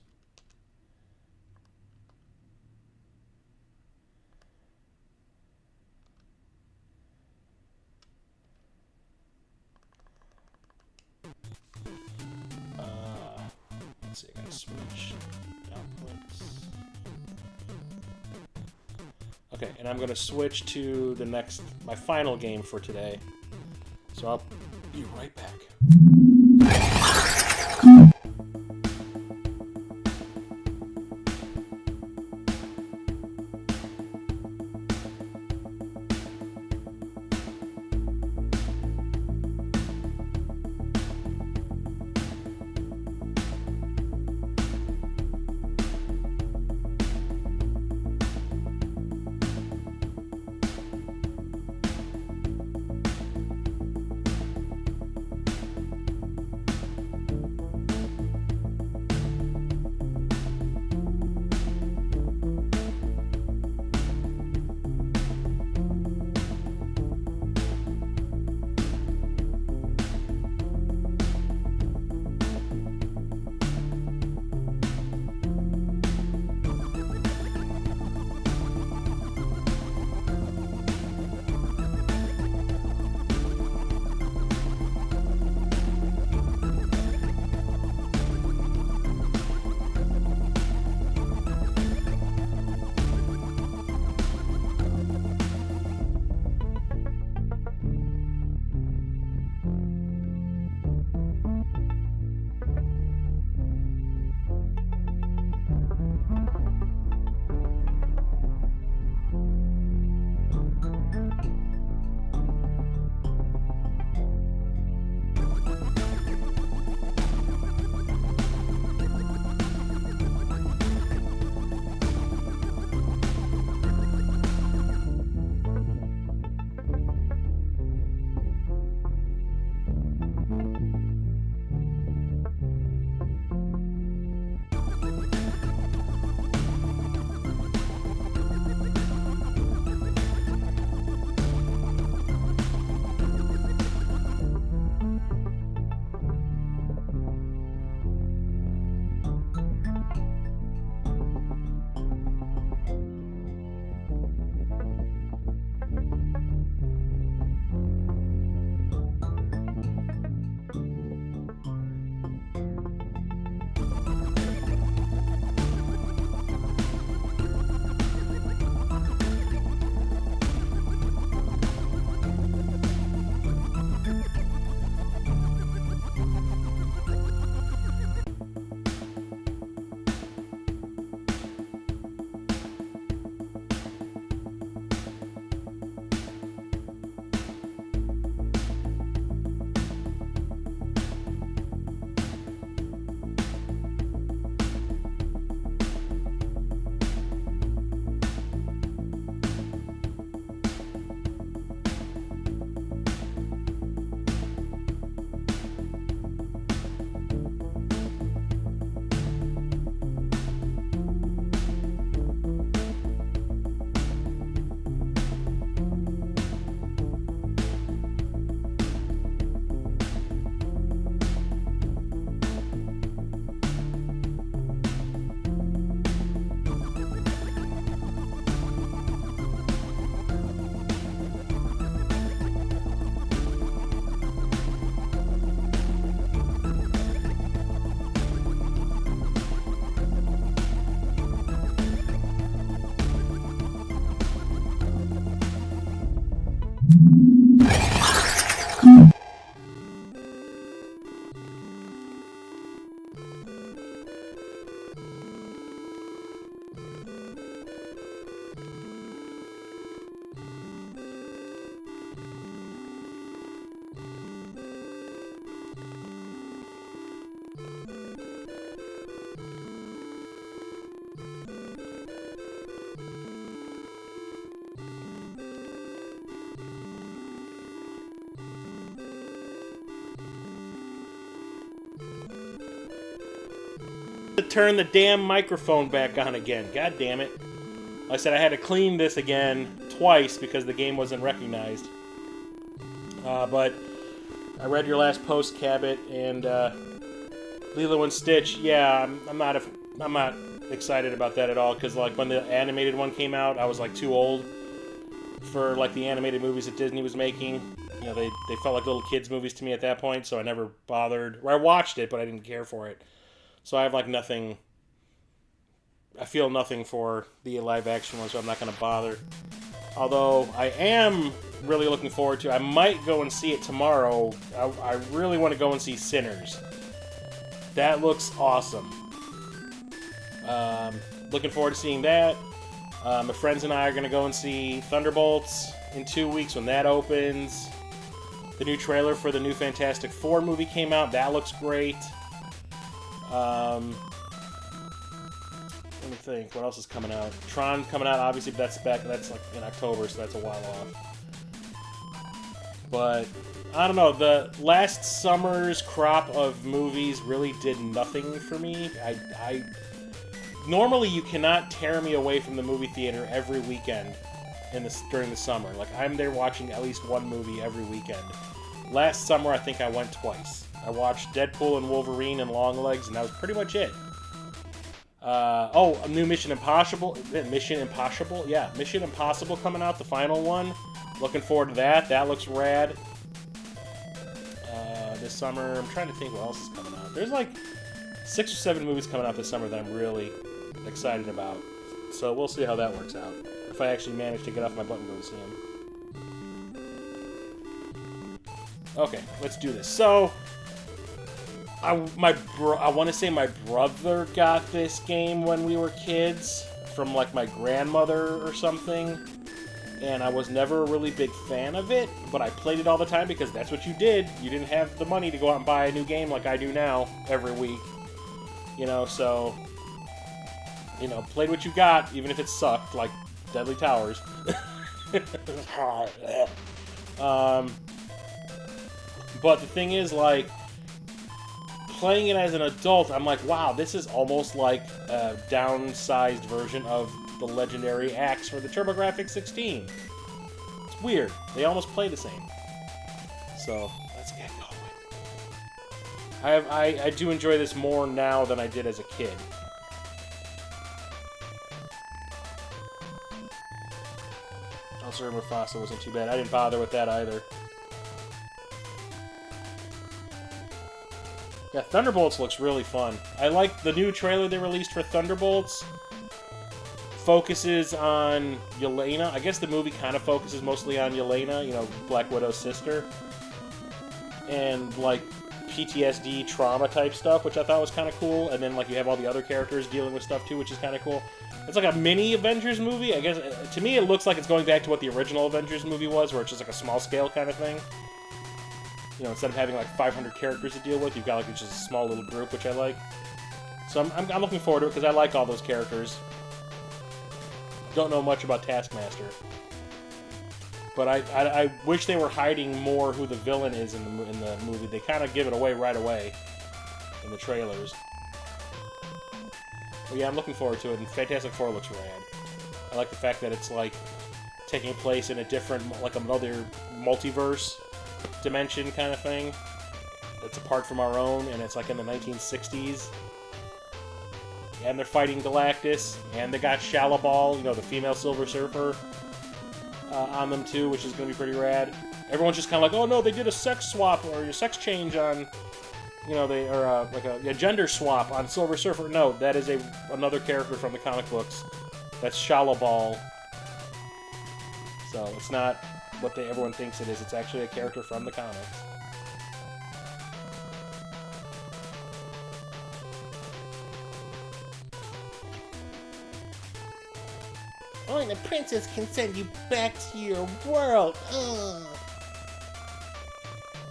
Let's see, I got to switch outputs. Okay, and I'm going to switch to my final game for today. So I'll be right back. turn the damn microphone back on again. God damn it. Like I said, I had to clean this again twice because the game wasn't recognized. But I read your last post, Cabot, and Lilo and Stitch. Yeah, I'm not excited about that at all because like when the animated one came out, I was like too old for like the animated movies that Disney was making. You know, they felt like little kids movies to me at that point, so I never bothered. Or I watched it, but I didn't care for it. So I have like nothing. I feel nothing for the live action one, so I'm not going to bother. Although I am really looking forward to, I might go and see it tomorrow. I really want to go and see Sinners. That looks awesome. Looking forward to seeing that. My friends and I are going to go and see Thunderbolts in 2 weeks when that opens. The new trailer for the new Fantastic Four movie came out. That looks great. Let me think. What else is coming out? Tron coming out, obviously, but that's like in October, so that's a while off. But I don't know. The last summer's crop of movies really did nothing for me. I normally you cannot tear me away from the movie theater every weekend during the summer. Like I'm there watching at least one movie every weekend. Last summer, I think I went twice. I watched Deadpool and Wolverine and Longlegs, and that was pretty much it. A new Mission Impossible. Mission Impossible coming out, the final one. Looking forward to that. That looks rad. This summer, I'm trying to think what else is coming out. There's like 6 or 7 movies coming out this summer that I'm really excited about. So we'll see how that works out. If I actually manage to get off my butt and go see them. Okay, let's do this. So, I want to say my brother got this game when we were kids from like my grandmother or something, and I was never a really big fan of it, but I played it all the time because that's what you did. You didn't have the money to go out and buy a new game like I do now every week, you know, so, you know, played what you got, even if it sucked, like Deadly Towers. But the thing is, like, playing it as an adult, I'm like, wow, this is almost like a downsized version of the legendary axe for the TurboGrafx 16. It's weird. They almost play the same. So, let's get going. I do enjoy this more now than I did as a kid. Also, Mufasa wasn't too bad. I didn't bother with that either. Yeah, Thunderbolts looks really fun. I like the new trailer they released for Thunderbolts. Focuses on Yelena. I guess the movie kind of focuses mostly on Yelena, you know, Black Widow's sister. And, like, PTSD trauma type stuff, which I thought was kind of cool. And then, like, you have all the other characters dealing with stuff, too, which is kind of cool. It's like a mini Avengers movie. I guess, to me, it looks like it's going back to what the original Avengers movie was, where it's just like a small-scale kind of thing. You know, instead of having like 500 characters to deal with, you've got like just a small little group, which I like. So I'm looking forward to it because I like all those characters. Don't know much about Taskmaster, but I wish they were hiding more who the villain is in the movie. They kind of give it away right away in the trailers. But yeah, I'm looking forward to it. And Fantastic Four looks rad. I like the fact that it's like taking place in a different, like another multiverse dimension kind of thing that's apart from our own, and it's like in the 1960s, and they're fighting Galactus, and they got Shalabal, you know, the female Silver Surfer, on them too, which is going to be pretty rad. Everyone's just kind of like, oh no, they did a sex swap or a sex change on, you know, like a gender swap on Silver Surfer. No, that is another character from the comic books. That's Shalabal. So it's not what everyone thinks it is. It's actually a character from the comics. Only the princess can send you back to your world. Ugh.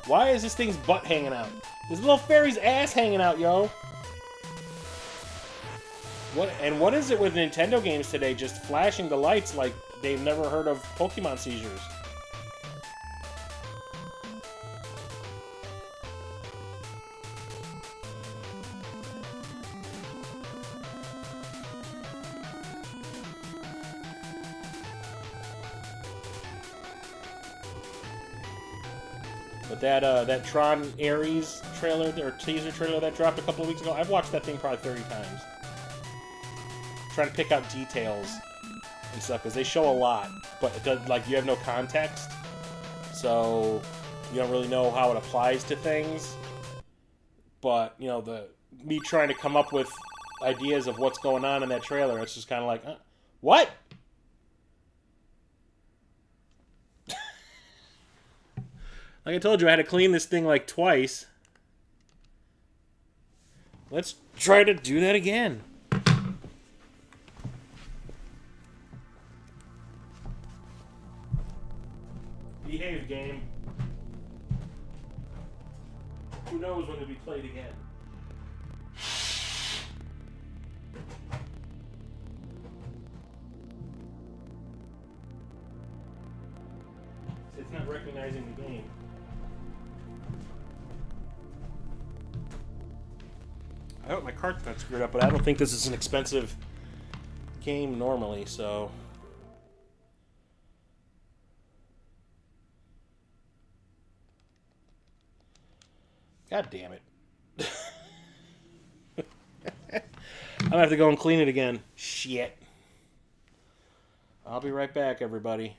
Why is this thing's butt hanging out? This little fairy's ass hanging out, yo. What is it with Nintendo games today? Just flashing the lights like they've never heard of Pokemon seizures. But that Tron Ares trailer or teaser trailer that dropped a couple of weeks ago, I've watched that thing probably 30 times. Trying to pick out details and stuff because they show a lot, but it does, like, you have no context, so you don't really know how it applies to things. But you know, me trying to come up with ideas of what's going on in that trailer, it's just kind of like, what? Like I told you, I had to clean this thing like twice. Let's try to do that again. Behave, game. Who knows when it'll be played again? It's not recognizing the game. I hope my cart's not screwed up, but I don't think this is an expensive game normally, so... God damn it. I'm gonna have to go and clean it again. Shit. I'll be right back, everybody.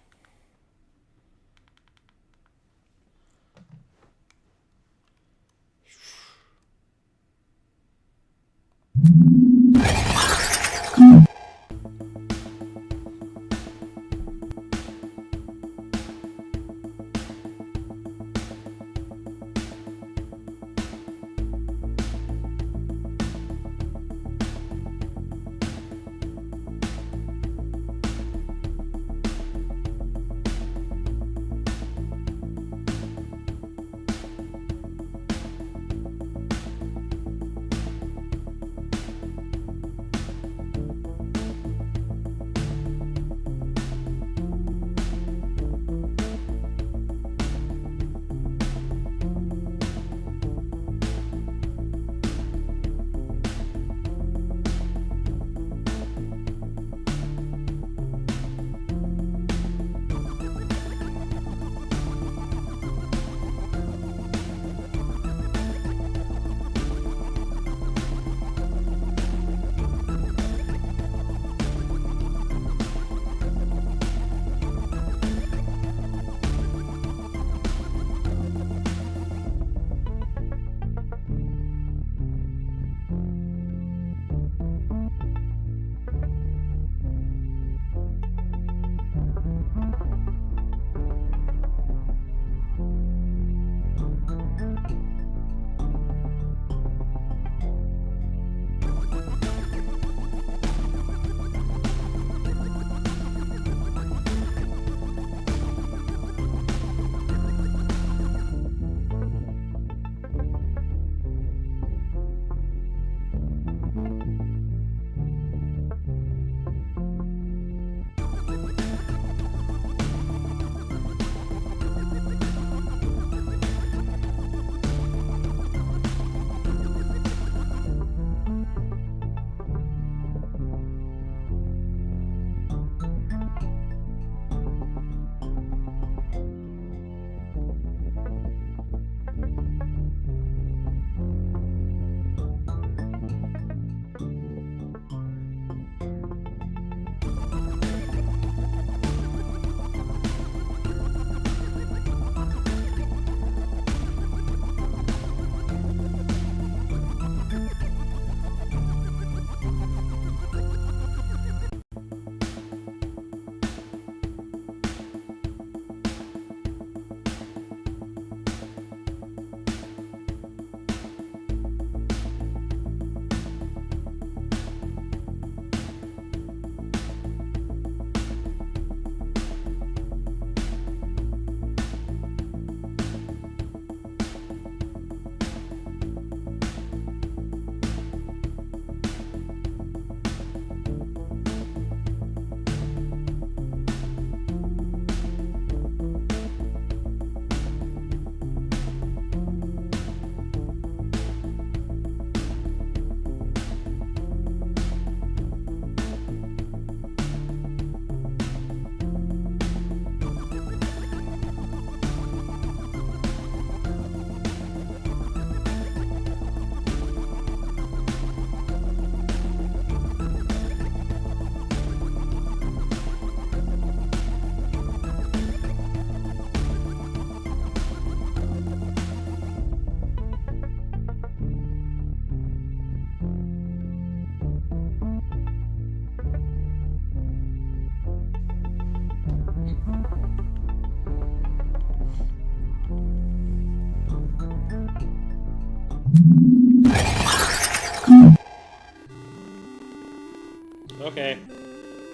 Okay.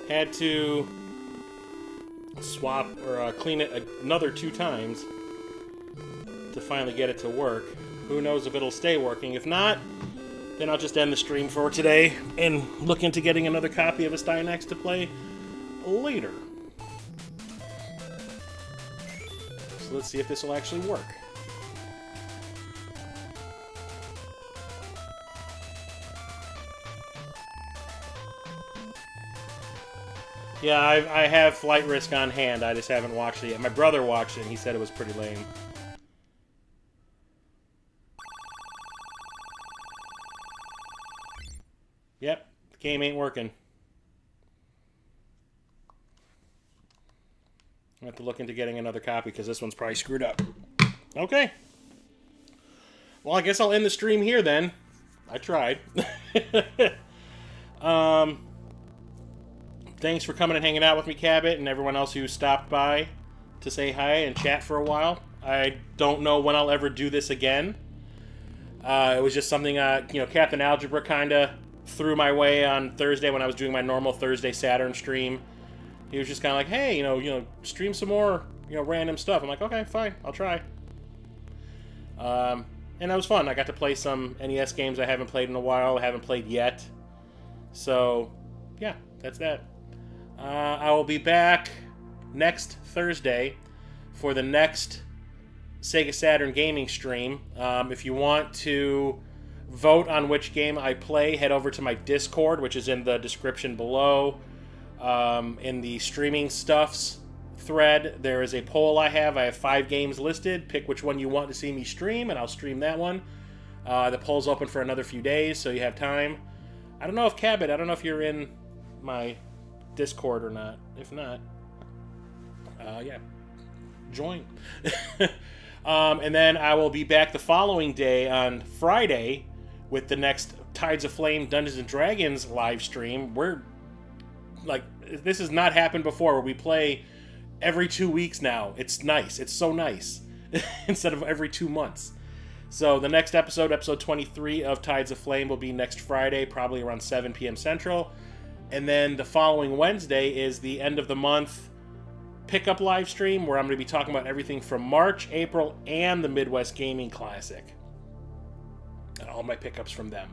Had to swap or clean it another 2 times to finally get it to work. Who knows if it'll stay working. If not, then I'll just end the stream for today and look into getting another copy of Astyanax to play later. So let's see if this will actually work. Yeah, I have Flight Risk on hand. I just haven't watched it yet. My brother watched it, and he said it was pretty lame. Yep, the game ain't working. I have to look into getting another copy, because this one's probably screwed up. Okay. Well, I guess I'll end the stream here, then. I tried. Thanks for coming and hanging out with me, Cabot, and everyone else who stopped by to say hi and chat for a while. I don't know when I'll ever do this again. It was just something, Captain Algebra kind of threw my way on Thursday when I was doing my normal Thursday Saturn stream. He was just kind of like, hey, stream some more, random stuff. I'm like, okay, fine, I'll try. And that was fun. I got to play some NES games I haven't played in a while, I haven't played yet. So, yeah, that's that. I will be back next Thursday for the next Sega Saturn gaming stream. If you want to vote on which game I play, head over to my Discord, which is in the description below. In the streaming stuffs thread, there is a poll I have. I have 5 games listed. Pick which one you want to see me stream, and I'll stream that one. The poll's open for another few days, so you have time. I don't know if you're in my Discord or not. If not, yeah, join. And then I will be back the following day on Friday with the next Tides of Flame Dungeons & Dragons live stream. This has not happened before, where we play every 2 weeks now. It's nice. It's so nice. Instead of every 2 months. So the next episode 23 of Tides of Flame, will be next Friday, probably around 7 p.m. Central. And then the following Wednesday is the end of the month pickup live stream, where I'm going to be talking about everything from March, April, and the Midwest Gaming Classic. And all my pickups from them.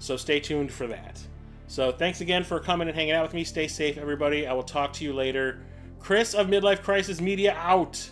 So stay tuned for that. So thanks again for coming and hanging out with me. Stay safe, everybody. I will talk to you later. Chris of Midlife Crisis Media out.